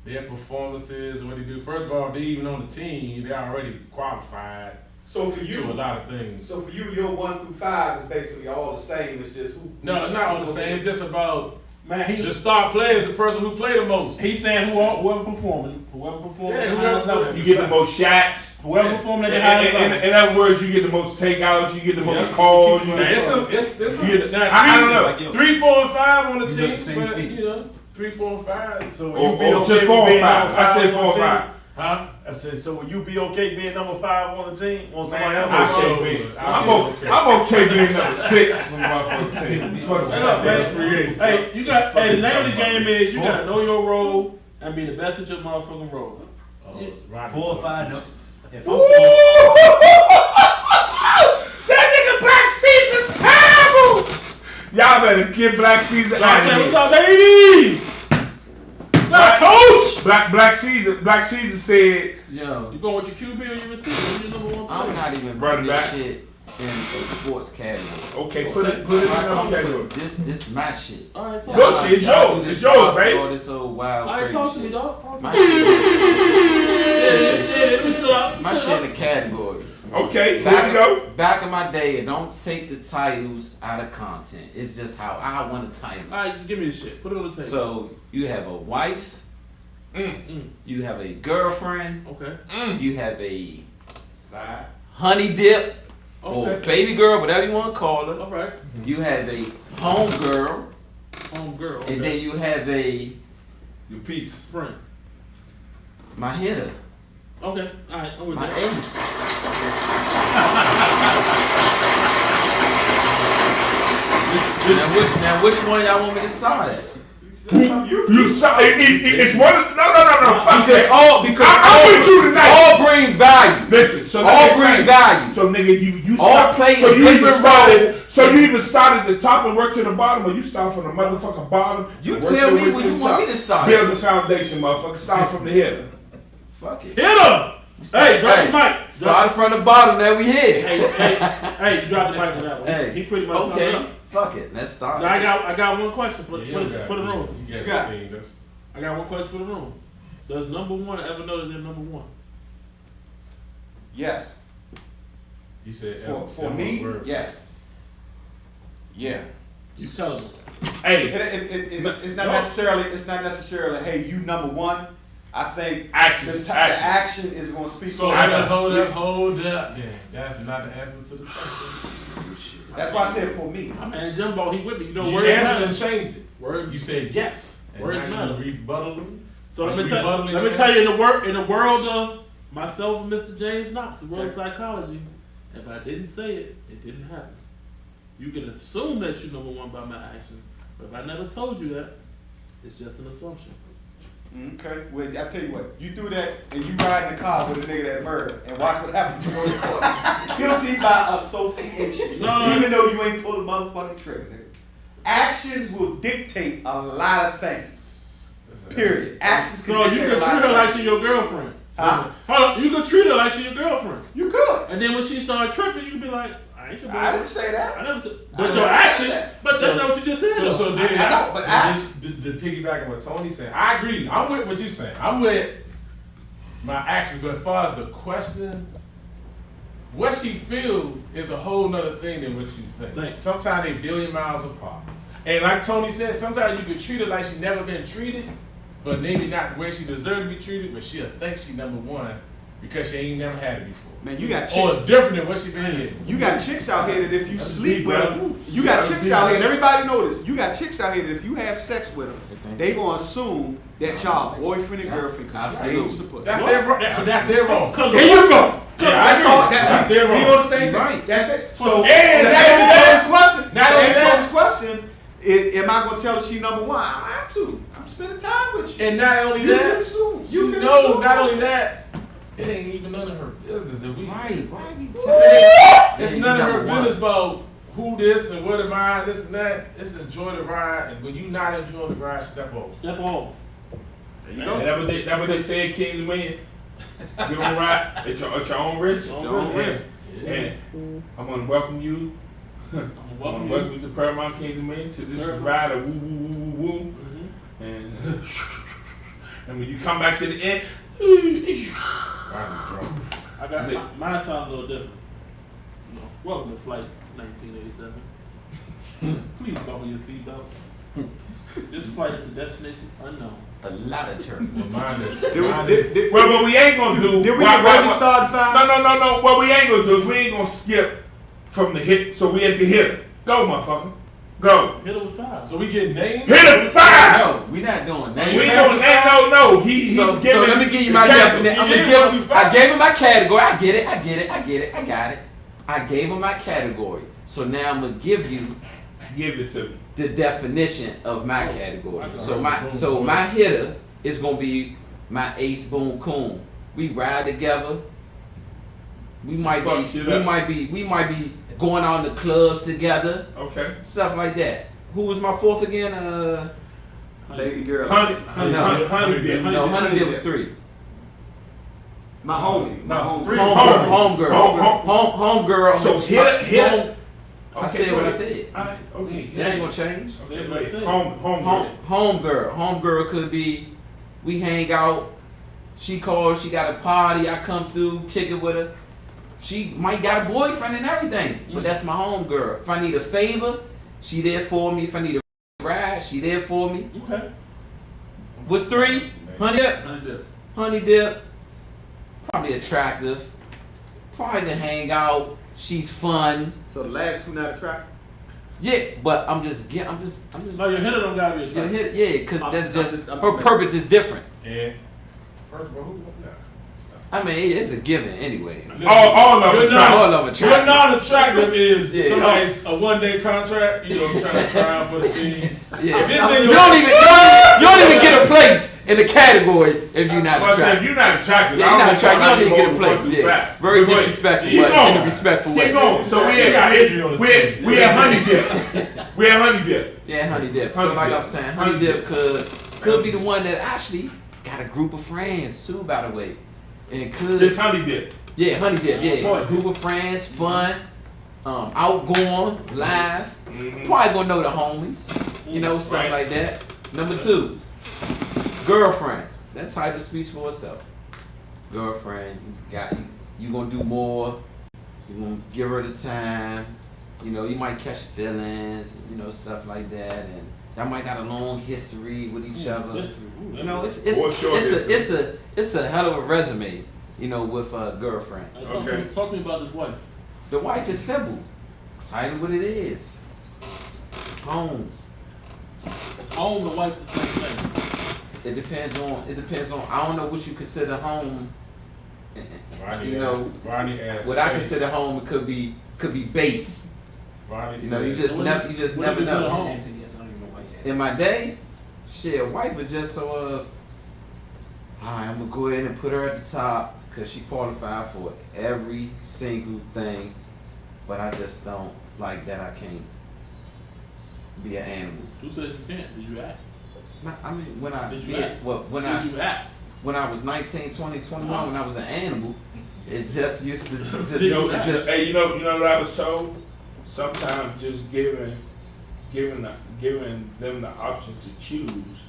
their performances or what they do. First of all, they even on the team, they're already qualified. So for you, to a lot of things. So for you, your 1 through 5 is basically all the same. It's just who. No, not all the same. It's just about Man, the star player is the person who played the most. He's saying whoever performing. Yeah, You get the most shots. Whoever performing at the highest level. In other words, you get the most takeouts. You get the most calls. I don't know. 3, 4, and 5 on the team, but 3, 4, and 5. So or just 4 and 5. I said 4 and 5. Huh? I said, so will you be okay being number 5 on the team? On somebody Man, else? I'm sure okay. would. I'm okay being number 6 on my motherfucking team. Fuck Hey, look, man. that. Hey, you got. Hey, the name of the game is you gotta know your role and be the best at your motherfucking role. Oh, it's Rodney 4 or Torres. 5. No. If Ooh! I'm That nigga Black Caesar's terrible! Y'all better give Black Caesar out of What's here. up, baby? Coach. Black Caesar said, Yo, You going with your QB or your receiver? You're number 1 player. I'm not even Running putting this back. shit in a sports category. okay, put it in I'm the category. put this my shit. All right, talk. Your shit, it's Y'all yours. do It's this yours, sports, baby. all this old wild All right, crazy talk to me, shit. dog. Talk to My me. shit, Let me sit up. my shit in the category. Okay, here we go. Back in my day, don't take the titles out of content. It's just how I want a title. All right, just give me the shit. Put it on the table. So you have a wife, you have a girlfriend, Okay. you have a Side. honey dip, or Okay. baby girl, whatever you want to call her. All right. You have a home girl, Home girl. and then you have a Your piece. friend. my hitter, Okay. All right. I'm with my that. ace. Now which one y'all want me to start at? It's one of no. Fuck that. Because I'm with you tonight. all bring value. Listen, so All nigga, bring explain. value. So nigga, you All start, play so a you either different started, role. so you either start at the top and work to the bottom, or you start from the motherfucking bottom. You and work tell your me way where to you the want top. me to start. Build the foundation, motherfucker. Start from the header. Fuck it. Hit him. Hey, drop the mic. Start from the bottom. Now we here. Hey, you dropped the mic on that one. Hey, He pretty much summed it okay. up. Fuck it. Let's start. Now I got one question for the room. You got the team. That's I got one question for the room. Does number 1 ever know that they're number 1? Yes. he said. For me, yes. Yeah. You tell them. Hey, It's not necessarily. Hey, you number 1. I think Actions, the actions. action is going to speak So for hold itself. up. Yeah, that's not the answer to the question. That's why I said for me. My man Jumbo, he with me. You know, You words answered matter. and changed it. Word. You said yes. And Words now matter. you rebuttal me. So Are let me you tell rebuttaling let me that? tell you in the world of myself and Mr. James Knox, the world of psychology, if I didn't say it, it didn't happen. You can assume that you're number 1 by my actions, but if I never told you that, it's just an assumption. Okay, well, I tell you what, you do that and you ride in the car with a nigga that murder and watch what happens to you on the court. Guilty by association. No. Even though you ain't pulled a motherfucking trigger, nigga. Actions will dictate a lot of things. Period. Actions can So you dictate can a lot treat her of like things. she's your girlfriend. Huh? Hold on, you can treat her like she's your girlfriend. You could. And then when she started tripping, you can be like, I ain't your I girlfriend. didn't say that. I never said. I But never your said action. that. But that's not what you just said. So then I know, but the piggyback on what Tony said, I agree. I'm with what you saying. I'm with my actions, but as far as the question, what she feel is a whole nother thing than what you think. Thanks. Sometimes they billion miles apart. And like Tony said, sometimes you can treat her like she never been treated, but maybe not the way she deserved to be treated, but she'll think she number 1 because she ain't never had it before. Man, you got Or chicks. it's different than what she been getting. You got chicks out here that if you That's sleep deep, with bro. them, you got That's chicks deep, out here, and bro. everybody know this. You got chicks out here that if you have sex with them, they gonna assume that y'all boyfriend and girlfriend because you ain't supposed to. That's their wrong. But that's their wrong. There you go. Yeah, That's I all. agree. That's their wrong. We on the same Right. thing. That's it. So And to answer that- Tony's question, not to only answer that- Tony's question, am I gonna tell her she number 1? I have to. I'm spending time with you. And not only You can that, assume. you You can know, assume. not only that, it ain't even none of her business. If we, Right. Why are you telling it's me? none of her Number one. business about who this and what am I, this and that. It's enjoy the ride, and when you not enjoying the ride, step off. Step off. There you and go. that what they say, Kings and Men. Get on right at your own risk. Your own risk. And I'm gonna welcome you. I'm gonna welcome you to Paramount Kings and Men to this ride of woo woo woo woo woo. And and when you come back to the end, I got mine sounds a little different. You know, welcome to Flight 1987. Please buckle your seatbelts. This flight is to destination unknown. A lot of turkey. Mine is. well, what we ain't gonna do. Did we get ready starting 5? No. What we ain't gonna do is we ain't gonna skip from the hit. So we at the hitter. Go, motherfucker. Go. Hitler was 5. So we get names. Hit a 5. No, we not doing We names. ain't doing that. No. He's So giving. let me give you my the category. definition. I gave him my category. I get it. I got it. I gave him my category. So now I'm gonna give you Give it to me. the definition of my category. So my hitter is gonna be my ace boom coon. We ride together. We might fuck shit be up. we might be going out in the clubs together, Okay. stuff like that. Who was my fourth again? Lady girl. Honey dip. No, Honey Dip was 3. My homie. My No, homie. 3. Home girl. Home girl. So hit. I said what I said. Okay. That ain't gonna change. Say what I said. Home girl could be, we hang out, she calls, she got a party, I come through, kick it with her. She might got a boyfriend and everything, but that's my home girl. If I need a favor, she there for me. If I need a ride, she there for me. Okay. What's 3? Honey Dip. Honey Dip. Honey Dip. Probably attractive. Probably to hang out. She's fun. So the last 2 not attractive? Yeah, but I'm just. No, your hitter don't gotta be Your attractive. hit, yeah, because that's just I'm her purpose is different. Yeah. First of all, who? Nah, stop. I mean, it's a given anyway. All of them. All of them What attractive. non-attractive is Yeah. somebody a one-day contract. You know, trying to try out for a team. Yeah, If it's in you your- don't even get a place in the category if you're not If attractive. you're not attractive, Yeah, you're not attractive. You don't even get a hold place. too Yeah, fast. very But wait, disrespectful, keep but in going. a respectful way. Keep going. So We got Adrian on the team. we at Honey Dip. We at Honey Dip. Yeah, Honey Dip. Honey So like Dip. I'm saying, Honey Honey Dip could be the one that actually got a group of friends too, by the way, and could. This Honey Dip. Yeah, Honey Dip. Yeah, Boy. group of friends, fun, outgoing, live. Probably gonna know the homies, you know, stuff Right. like that. Number 2, girlfriend. That title speaks for itself. Girlfriend, you gonna do more. You gonna give her the time. You know, you might catch feelings, you know, stuff like that, and y'all might got a long history with each other. You know, it's a hell of a resume, you know, with a girlfriend. Okay. Talk to me about this wife. The wife is simple. Title what it is. Home. It's home, the wife, the same thing. It depends on I don't know what you consider home. You know, Ronnie asked. what I consider home could be base. Ronnie You know, you said- just never What is know. home? In my day, shit, a wife was just so alright, I'm gonna go ahead and put her at the top because she qualified for every single thing, but I just don't like that I can't be an animal. Who said you can't? Did you ask? I mean, when I Did you did, ask? well, Did you ask? when I was 19, 20, 21, when I was an animal, it just used to You know, just hey, you know what I was told? Sometimes just giving them the option to choose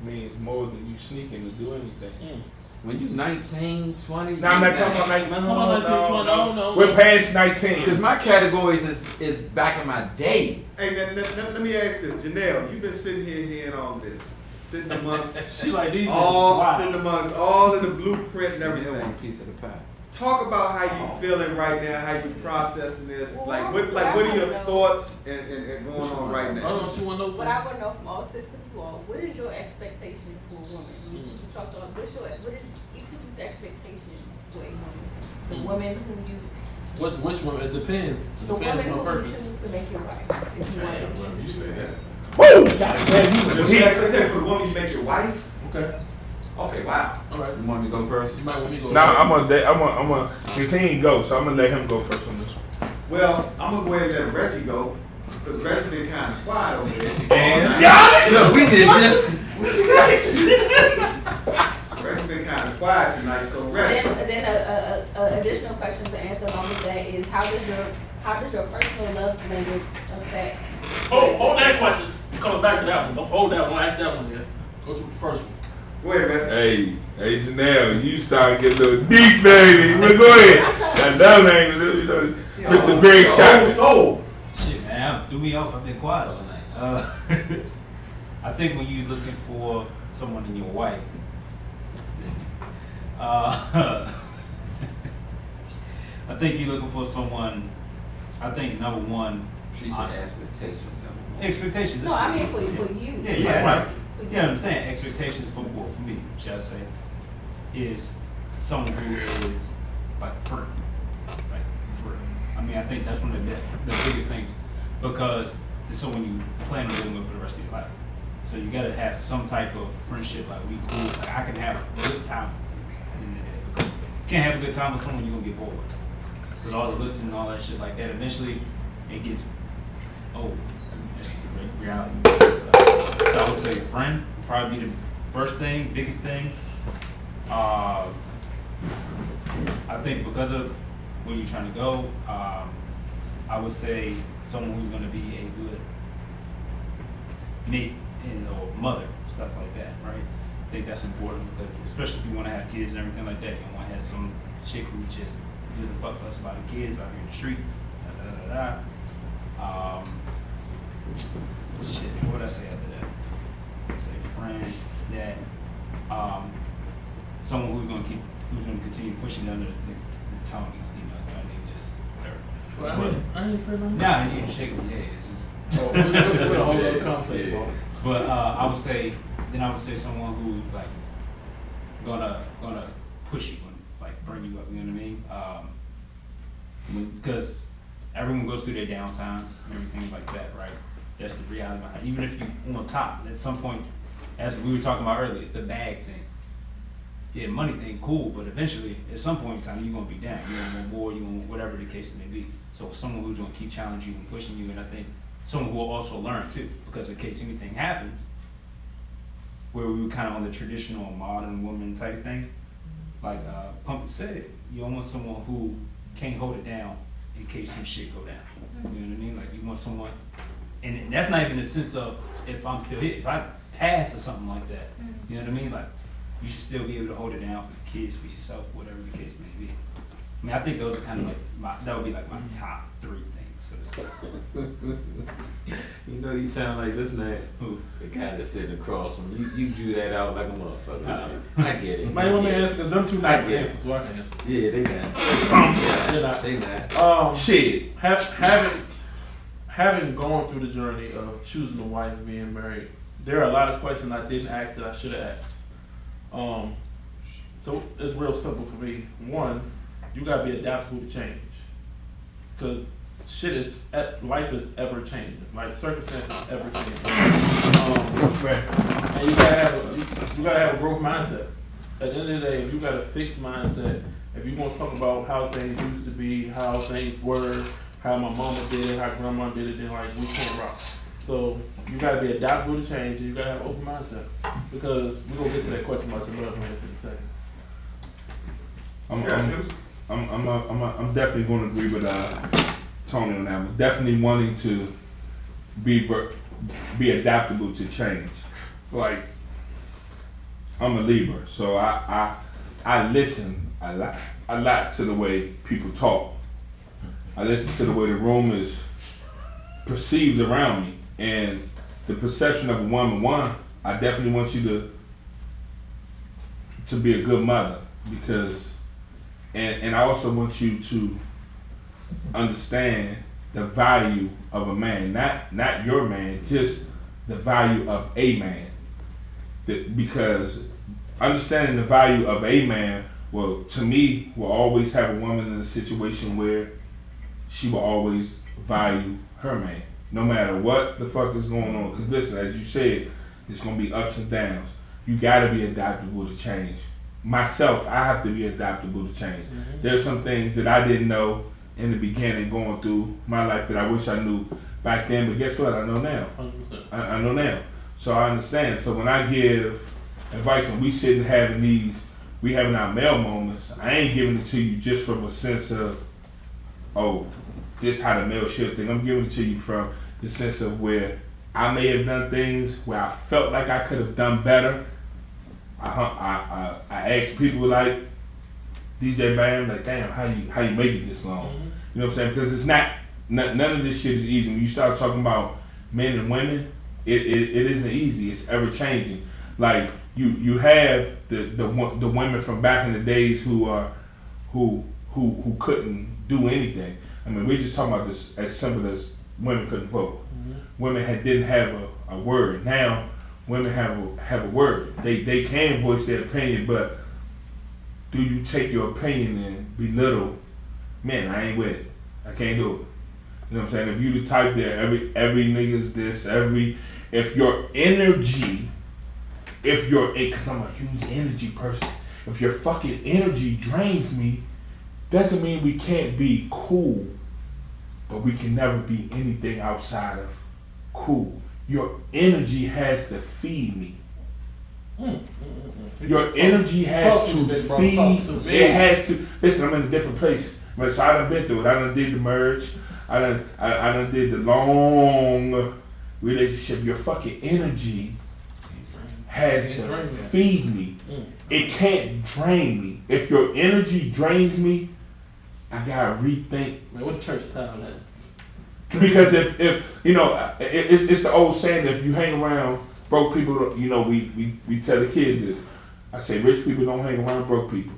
means more than you sneaking to do anything. when you 19, 20. Now I'm not talking about like No. no. We're past 19. Because my categories is back in my day. Hey, let me ask this. Janelle, you've been sitting here hearing all this. Sitting amongst She like these. sitting amongst all of the blueprint and They want everything. a piece of the pie. Talk about how you feeling right now, how you processing this. Well, Like what what I are your wanna know- thoughts and going on right now? Oh, she want to know What I something. want to know from all 6 of you all, what is your expectation for a woman? You talked about what is each of you's expectation for a woman? The woman who you, Which one? It depends. It the woman depends on who her you purpose. choose to make your wife. If you want to. You said that. Woo! What's your expectation for the woman you make your wife? Okay. Okay, wow. All right. You want me to go first? You might want me to go. Now I'm gonna, cause he ain't go, so I'm gonna let him go first on this one. Well, I'm gonna go ahead and let Reggie go, because Reggie been kind of quiet over there. Look, we did this. Reggie been kind of quiet tonight, so Reggie. Then a additional question to answer along with that is how does your personal love language affect? Hold that question. Coming back to that one. Don't hold that one. Ask that one yet. Go to the first one. Go ahead, Reggie. Hey Janelle, you start getting a little deep, baby. Well, go ahead. That ain't, you know, Mr. Greg Old Chapman. soul. Shit, man, threw me off. I've been quiet all night. I think when you're looking for someone in your wife, I think you're looking for someone. I think number one, She said expectations. Expectations. No, I mean for you. Yeah, yeah, right. For you. Yeah, I'm saying expectations for me, shall I say, is someone who is like a friend, like for real. I mean, I think that's one of the biggest things, because it's someone you plan on living with for the rest of your life. So you gotta have some type of friendship, like we cool, like I can have a good time with you. Because you can't have a good time with someone you're gonna get bored with all the looks and all that shit like that. Eventually, it gets old. Just the reality. So I would say friend would probably be the first thing, biggest thing. I think because of where you're trying to go, I would say someone who's going to be a good mate and or mother, stuff like that, right? I think that's important, because especially if you want to have kids and everything like that, you don't want to have some chick who just gives a fuck less about the kids out here in the streets. Shit, what would I say after that? I'd say friend, that someone who's gonna continue pushing under this Tony, Tony just whatever. Well, I ain't say nothing. Nah, you ain't shaking your head. It's just. We're a whole other conversation. Yeah. But I would say someone who like gonna push you and like bring you up. You know what I mean? Because everyone goes through their downtimes and everything like that, right? That's the reality behind it. Even if you on top, at some point, as we were talking about earlier, the bag thing. Yeah, money thing, cool, but eventually, at some point in time, you're gonna be down. You want more, you want whatever the case may be. So someone who's gonna keep challenging you and pushing you, and I think someone who will also learn too, because in case anything happens, where we were kind of on the traditional modern woman type thing, like Pumpkin said, you want someone who can't hold it down in case some shit go down. You know what I mean? Like you want someone, and that's not even in the sense of if I'm still here, if I pass or something like that, you know what I mean? Like you should still be able to hold it down for the kids, for yourself, whatever the case may be. I mean, I think those are kind of like that would be like my top 3 things, so to speak. You know, you sound like this man. Who? The guy that's sitting across from you. You drew that out like a motherfucker. I get it. Man, let me ask, because them two not answers, so I can answer. Yeah, they not. They not. Shit. Having gone through the journey of choosing a wife and being married, there are a lot of questions I didn't ask that I should have asked. So it's real simple for me. One, you gotta be adaptable to change, because life is ever changing. Like circumstances ever changing. And you gotta have a growth mindset. At the end of the day, if you got a fixed mindset, if you're gonna talk about how things used to be, how things were, how my mama did it, how grandma did it, then like we can't rock. So you gotta be adaptable to change, and you gotta have an open mindset, because we're gonna get to that question about your love life in a second. I'm definitely going to agree with Tony on that. I'm definitely wanting to be adaptable to change. Like I'm a Libra, so I listen a lot to the way people talk. I listen to the way the room is perceived around me, and the perception of a woman. One, I definitely want you to be a good mother, because. And I also want you to understand the value of a man, not your man, just the value of a man. Because understanding the value of a man, well, to me, will always have a woman in a situation where she will always value her man, no matter what the fuck is going on. Because listen, as you said, it's gonna be ups and downs. You gotta be adaptable to change. Myself, I have to be adaptable to change. There's some things that I didn't know in the beginning going through my life that I wish I knew back then, but guess what? I know now. 100%. I know now. So I understand. So when I give advice and we sitting we having our male moments, I ain't giving it to you just from a sense of, oh, this how the male should think. I'm giving it to you from the sense of where I may have done things where I felt like I could have done better. I asked people like DJ Bam, like, damn, how you make it this long? You know what I'm saying? Because it's none of this shit is easy. When you start talking about men and women, it isn't easy. It's ever changing. Like you have the women from back in the days who couldn't do anything. I mean, we're just talking about this as simple as women couldn't vote. Women didn't have a word. Now women have a word. They can voice their opinion, but do you take your opinion and belittle? Man, I ain't with it. I can't do it. You know what I'm saying? If you the type that every nigga's this, if your energy, because I'm a huge energy person, if your fucking energy drains me, doesn't mean we can't be cool, but we can never be anything outside of cool. Your energy has to feed me. Your energy has to feed. It has to. Listen, I'm in a different place. But so I done been through it. I done did the merge. I done did the long relationship. Your fucking energy has to feed me. It can't drain me. If your energy drains me, I gotta rethink. Man, what church town that? Because if you know, it's the old saying, if you hang around broke people, you know, we tell the kids this. I say rich people don't hang around broke people.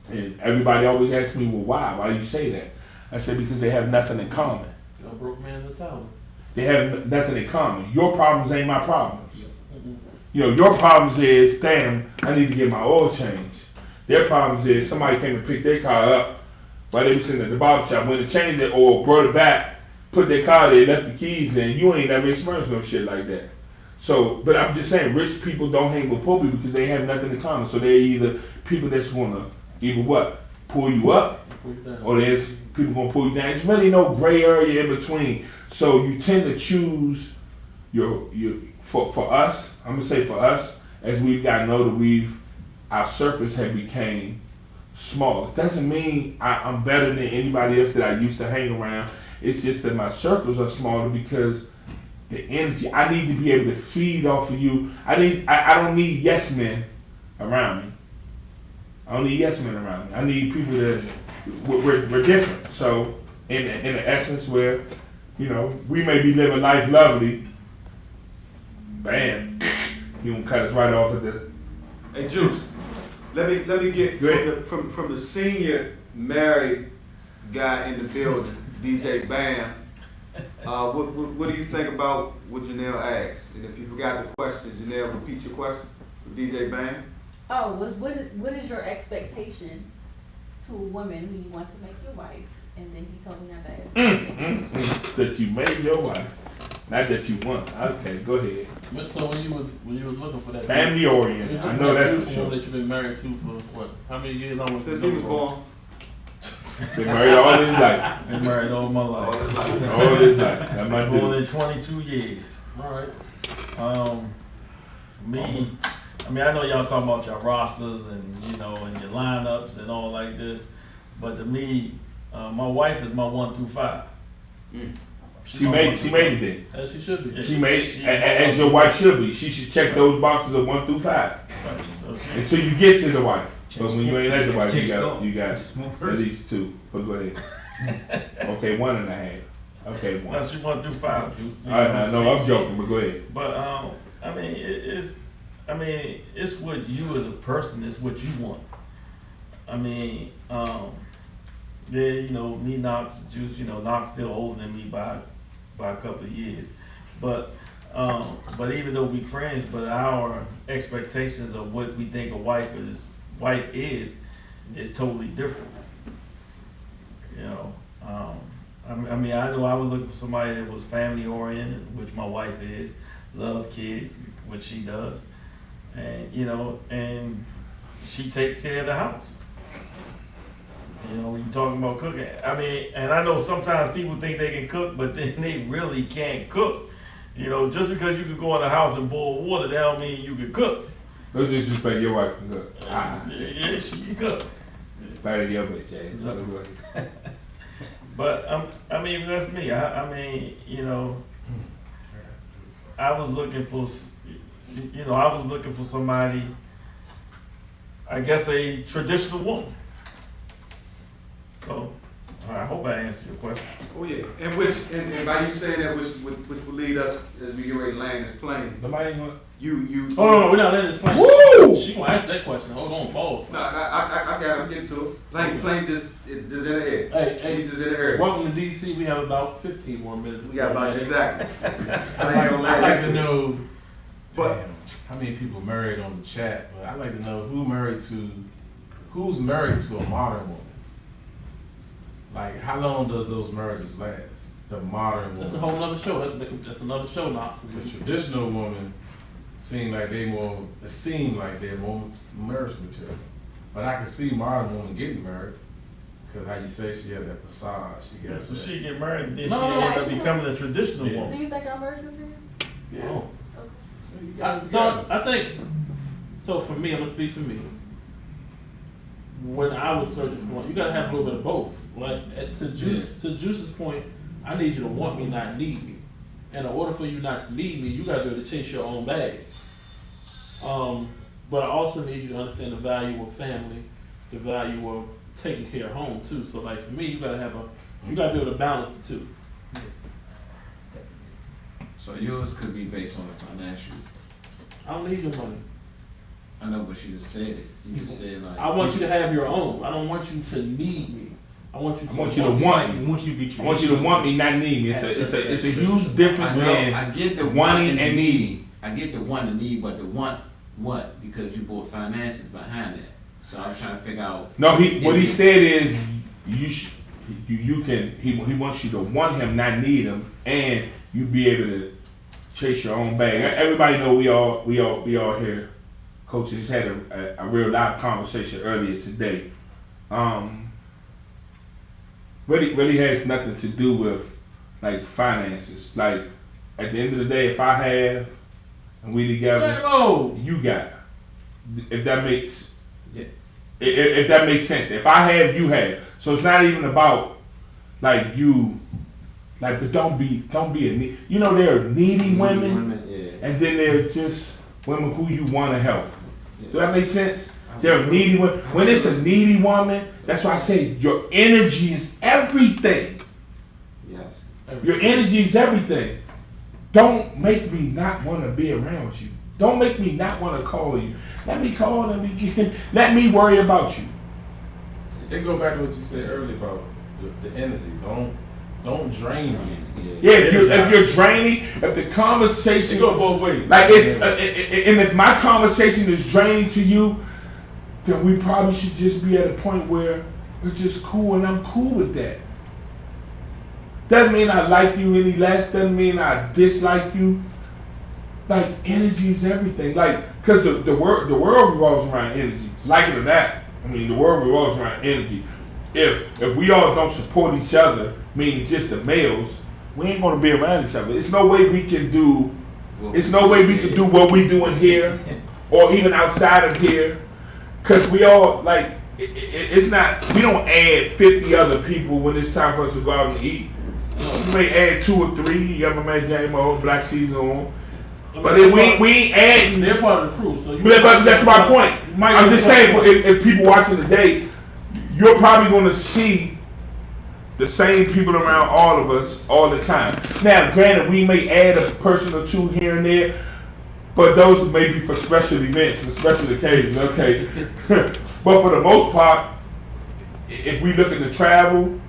And everybody always asks me, well, why? Why do you say that? I said, because they have nothing in common. No broke man in the town. They have nothing in common. Your problems ain't my problems. You know, your problems is, damn, I need to get my oil changed. Their problems is somebody came and picked their car up while they was sitting at the barber shop, went to change it or brought it back, put their car there, left the keys there. You ain't never experienced no shit like that. So, but I'm just saying, rich people don't hang with poor people because they have nothing in common. So they're either people that's gonna either what? Pull you up, or there's people gonna pull you down. There's really no gray area in between. So you tend to choose for us, I'm gonna say for us, as we've gotten older, our circles have became smaller. It doesn't mean I'm better than anybody else that I used to hang around. It's just that my circles are smaller because the energy, I need to be able to feed off of you. I don't need yes men around me. I don't need yes men around me. I need people that we're different. So in the essence where, you know, we may be living life lovely, bam, you gonna cut us right off at the. Hey Juice, let me get from the senior married guy in the building, DJ Bam. What do you think about what Janelle asked? And if you forgot the question, Janelle, repeat your question for DJ Bam. Oh, what is your expectation to a woman who you want to make your wife? And then he told me not to ask. That you made your wife, not that you want. Okay, go ahead. So when you was looking for that family oriented, I know that for sure. That you've been married to for what? How many years almost? Since he was born. Been married all his life. Been married all my life. All his life. That's my dude. More than 22 years. All right. For me, I mean, I know y'all talking about your rosters and, you know, and your lineups and all like this, but to me, my wife is my 1 through 5. She made it then. As she should be. She made it, as your wife should be. She should check those boxes of 1 through 5 until you get to the wife. But when you ain't at the wife, you got at least 2. But go ahead. Okay, 1.5. Okay, 1. That's your 1 through 5. All right, no, I'm joking, but go ahead. But I mean, it's what you as a person, it's what you want. I mean, yeah, you know, me, Knox, Juice, you know, Knox still older than me by a couple of years, but even though we friends, but our expectations of what we think a wife is totally different. You know, I mean, I know I was looking for somebody that was family oriented, which my wife is, love kids, which she does, and you know, and she takes care of the house. You know, when you're talking about cooking, I mean, and I know sometimes people think they can cook, but then they really can't cook. You know, just because you can go in the house and boil water, that don't mean you can cook. No disrespect, your wife can cook. Yeah, she can cook. Better than your bitch, But I mean, that's me. I mean, you know, I was looking for somebody, I guess a traditional woman. So, I hope I answered your question. Oh, yeah. And and by you saying that, which will lead us, as we get ready to land this plane, Nobody ain't gonna. you. Oh, no, we're not letting this plane. Woo! She gonna ask that question. Hold on, pause. No, I got it. I'm getting to it. Plane just, it's just in the air. Hey, It's just in the air. welcome to DC. We have about 15 more minutes. We got about, exactly. I'd like to know, But- how many people married on the chat, but I'd like to know who's married to a modern woman? Like, how long does those marriages last? The modern woman. That's a whole nother show. That's another show now. The traditional woman seem like they're more marriage material. But I can see modern woman getting married, cause how you say she had that facade, she got So that. she get married and then No, she no, end no. up becoming a traditional Yeah. Do woman. you think I'm merged material? Oh. You got it. So I think, so for me, I'm gonna speak for me. When I was searching for one, you gotta have a little bit of both. Like to Juice's point, I need you to want me, not need me. And in order for you not to need me, you gotta be able to chase your own bag. But I also need you to understand the value of family, the value of taking care of home too. So like for me, you gotta be able to balance the two. So yours could be based on the financial. I don't need your money. I know, but you just said it. You just said like. I want you to have your own. I don't want you to need me. I want you to want you to want me. I want you to be I want you to want me, not need me. It's a huge difference I know, in I get the wanting want and needing. I get the want and need, but the want what? Because you brought finances behind it. So I was trying to figure out. No, what he it- said is he wants you to want him, not need him, and you be able to chase your own bag. Everybody know we all here. Coach just had a real live conversation earlier today. Really has nothing to do with like finances. Like at the end of the day, if I have and we together, you got. If that makes if that makes sense. If I have, you have. So it's not even about like you. Like, but don't be a need. You know, there are needy women, yeah. and then there are just women who you want to help. Yeah. Does that make sense? There are needy women. When it's a needy woman, that's why I say your energy is everything. Yes. Your energy is everything. Don't make me not want to be around you. Don't make me not want to call you. Let me call, let me worry about you. It go back to what you said earlier about the energy. Don't drain me. Yeah, if you're draining, if the conversation It go both ways. like it's and if my conversation is draining to you, then we probably should just be at a point where we're just cool, and I'm cool with that. Doesn't mean I like you any less. Doesn't mean I dislike you. Like energy is everything. Like because the world revolves around energy. Like it or not, I mean the world revolves around energy. If we all don't support each other, meaning just the males, we ain't gonna be around each other. It's no way we can do. It's no way we can do what we doing here, or even outside of here, cause we all like. It's not. We don't add 50 other people when it's time for us to go out and eat. You may add 2 or 3. You ever met J-Mo, Black Season on. But then we ain't adding. They're part of the crew, so But that's my point. I'm just saying, if people watching today, you're probably going to see the same people around all of us all the time. Now, granted, we may add a person or two here and there, but those may be for special events and special occasions, okay? But for the most part, if we looking to travel,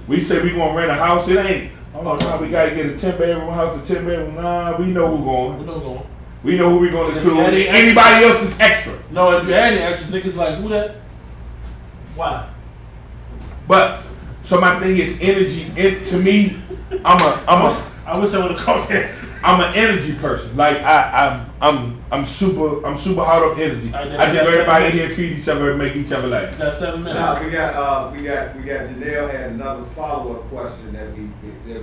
we say we going to rent a house, it ain't, oh no, we got to get a 10-bedroom house, a 10-bedroom, nah, we know who's going. We know going. We know who we're going to If you include. add any Anybody else is extra. No, if you're adding extras, niggas like, who that? Why? But so my thing is energy. To me, I wish I would have caught that. I'm an energy person. Like I'm super hot off energy. All right, I then think we got everybody 7 here feed each other and make each other laugh. You got 7 minutes. Now we got Janelle had another follow-up question that we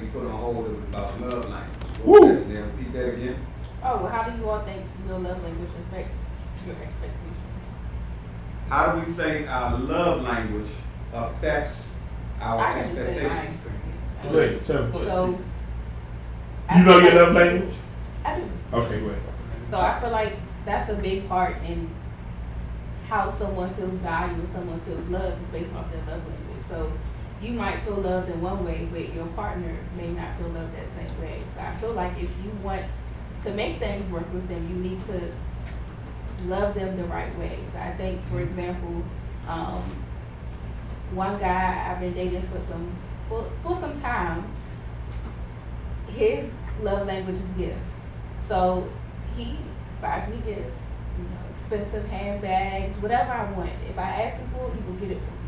put on hold. It was about love language. Woo. Janelle, repeat that again. Oh, well, how do you all think your love language affects your expectations? How do we think our love language affects our I can just say my expectations? experience. Go ahead, tell me. So, You know your love language? I do. Okay, go ahead. So I feel like that's a big part in how someone feels valued, someone feels loved is based off their love language. So you might feel loved in one way, but your partner may not feel loved that same way. So I feel like if you want to make things work with them, you need to love them the right way. So I think, for example, one guy I've been dating for some time, his love language is gifts. So he buys me gifts, expensive handbags, whatever I want. If I ask him for it, he will get it for me.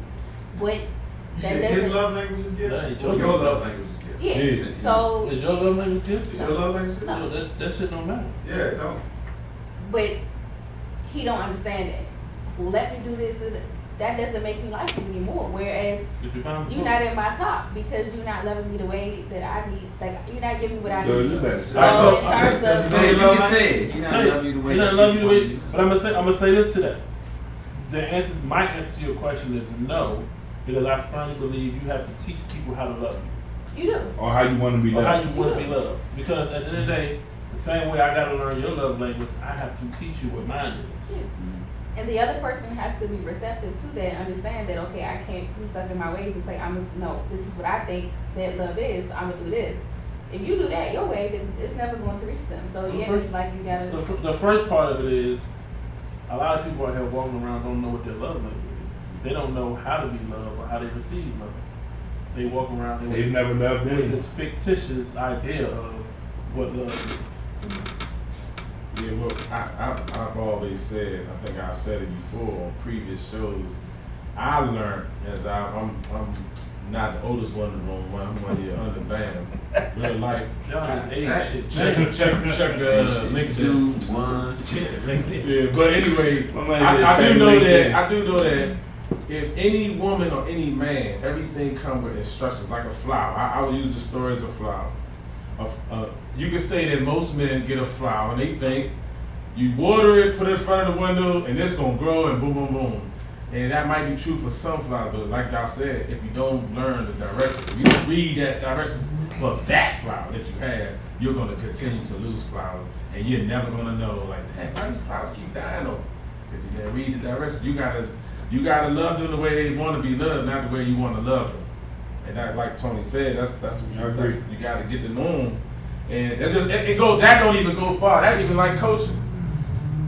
But that doesn't. His love language is gifts? That ain't Or your love language is gifts? Yeah. So Is your love language gifts? Is your love language? No. So that shit don't matter. Yeah, it don't. But he don't understand that. Well, let me do this. That doesn't make me like him anymore. Whereas you're not in my top because you're not loving me the way that I need. Like you're not giving me what I Girl, need. you better So stop. in terms of You can say it. He not love you the way He that not love you you the way. want you. But I'm gonna say this to that. My answer to your question is no, because I firmly believe you have to teach people how to love you. you do. Or how you want to be Or how loved. you want to be loved. Because at the end of the day, the same way I gotta learn your love language, I have to teach you what mine is. Yeah. And the other person has to be receptive to that and understand that, okay, I can't be stuck in my ways and say, no, this is what I think that love is, so I'm going to do this. If you do that your way, then it's never going to reach them. So again, it's like you got to... The first part of it is, a lot of people out here walking around don't know what their love language is. They don't know how to be loved or how they receive love. They walk around They've never loved with anyone. this fictitious idea of what love is. Yeah, well, I've always said, I think I said it before on previous shows, I learned as I'm not the oldest one in the room, I'm one year under band. Real life. Check the links. 2, 1. Yeah, but anyway, I do know that if any woman or any man, everything comes with instructions, like a flower. I will use the story as a flower. You can say that most men get a flower and they think you water it, put it in front of the window, and it's gonna grow and boom, boom, boom. And that might be true for some flowers, but like y'all said, if you don't learn the direction, if you don't read that direction for that flower that you have, you're gonna continue to lose flowers, and you're never gonna know, like, dang, why these flowers keep dying on? If you didn't read the direction, you gotta love them the way they want to be loved, not the way you want to love them. And that, like Tony said, that's what you gotta get to know them. And that don't even go far. That even like coaching.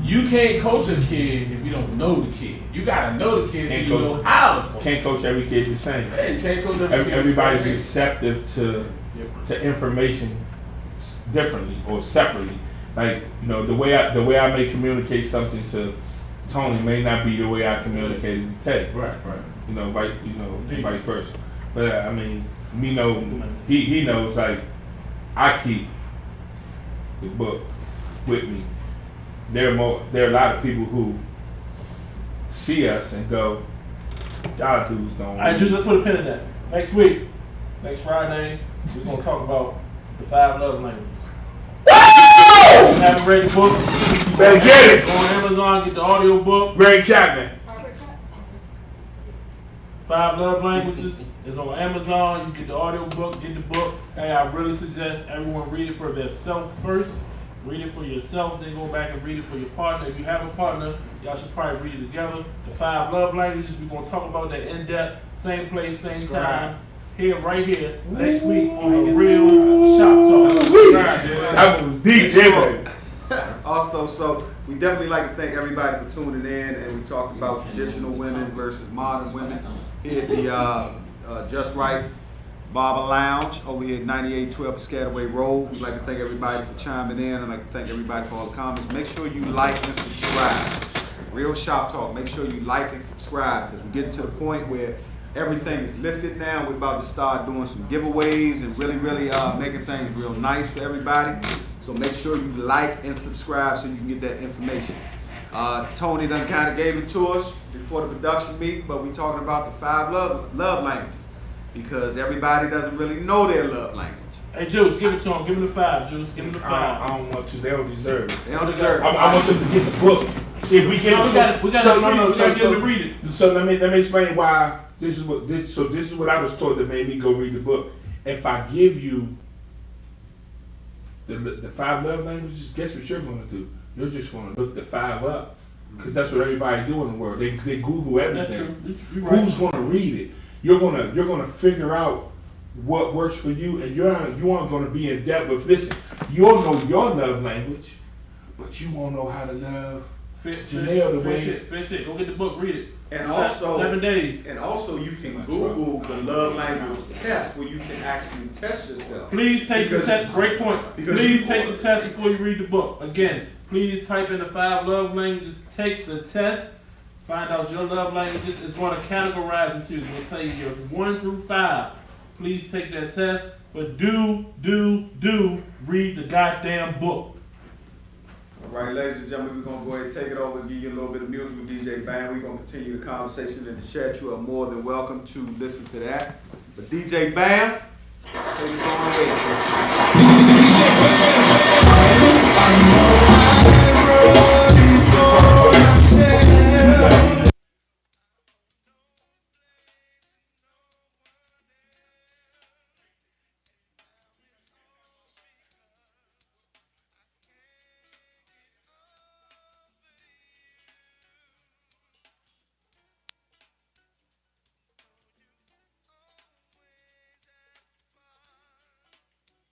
You can't coach a kid if you don't know the kid. You gotta know the kid so you know how to coach. Can't coach every kid the same. Hey, you can't coach every kid Everybody's the same. receptive to information differently or separately. Like, the way I may communicate something to Tony may not be the way I communicate it to Ted. Right. Vice versa. But I mean, he knows, like, I keep the book with me. There are a lot of people who see us and go, y'all dudes don't. All right, let's put a pin in that. Next week, next Friday, we're gonna talk about the 5 love languages. Haven't read the book? Better get it. Go on Amazon, get the audio book. Greg Chapman. 5 love languages is on Amazon. You get the audio book, get the book. Hey, I really suggest everyone read it for themselves first. Read it for yourself, then go back and read it for your partner. If you have a partner, y'all should probably read it together. The 5 love languages, we're gonna talk about that in depth, same place, same time. Right here, next week on the Real Shop Talk. That was deep, baby. Also, so we definitely like to thank everybody for tuning in, and we talked about traditional women versus modern women here at the Just Right Barber Lounge over here at 9812 Piscataway Road. We'd like to thank everybody for chiming in, and I'd like to thank everybody for all the comments. Make sure you like and subscribe. Real Shop Talk. Make sure you like and subscribe, because we're getting to the point where everything is lifted now. We're about to start doing some giveaways and really making things real nice for everybody. So make sure you like and subscribe so you can get that information. Tony done kind of gave it to us before the production meeting, but we're talking about the 5 love languages, because everybody doesn't really know their love language. Hey, Juice, give it to him. Give him the 5, Juice. Give him the 5. I don't want to. They don't deserve it. They don't deserve it. I want them to get the book. See if we get it. We gotta get them to read it. So let me explain why this is what I was told that made me go read the book. If I give you the 5 love languages, guess what you're gonna do? You're just gonna look the 5 up, because that's what everybody do in the world. They Google everything. That's true. You're right. Who's gonna read it? you're gonna figure out what works for you, and you aren't gonna be in depth with. Listen, you'll know your love language, but you won't know how to love Janelle the way. Finish it. Go get the book, read it. And also, 7 days. And also, you can Google the love language test where you can actually test yourself. Please take the test. Great point. Because Please take the test before you read the book. Again, please type in the 5 love languages. Take the test. Find out your love languages. It's going to categorize them to you. It's going to tell you yours 1 through 5. Please take that test. But do read the goddamn book. All right, ladies and gentlemen, we're going to go ahead and take it over and give you a little bit of music with DJ Bam. We're going to continue the conversation in the chat. You are more than welcome to listen to that. But DJ Bam, take us on away. DJ Bam.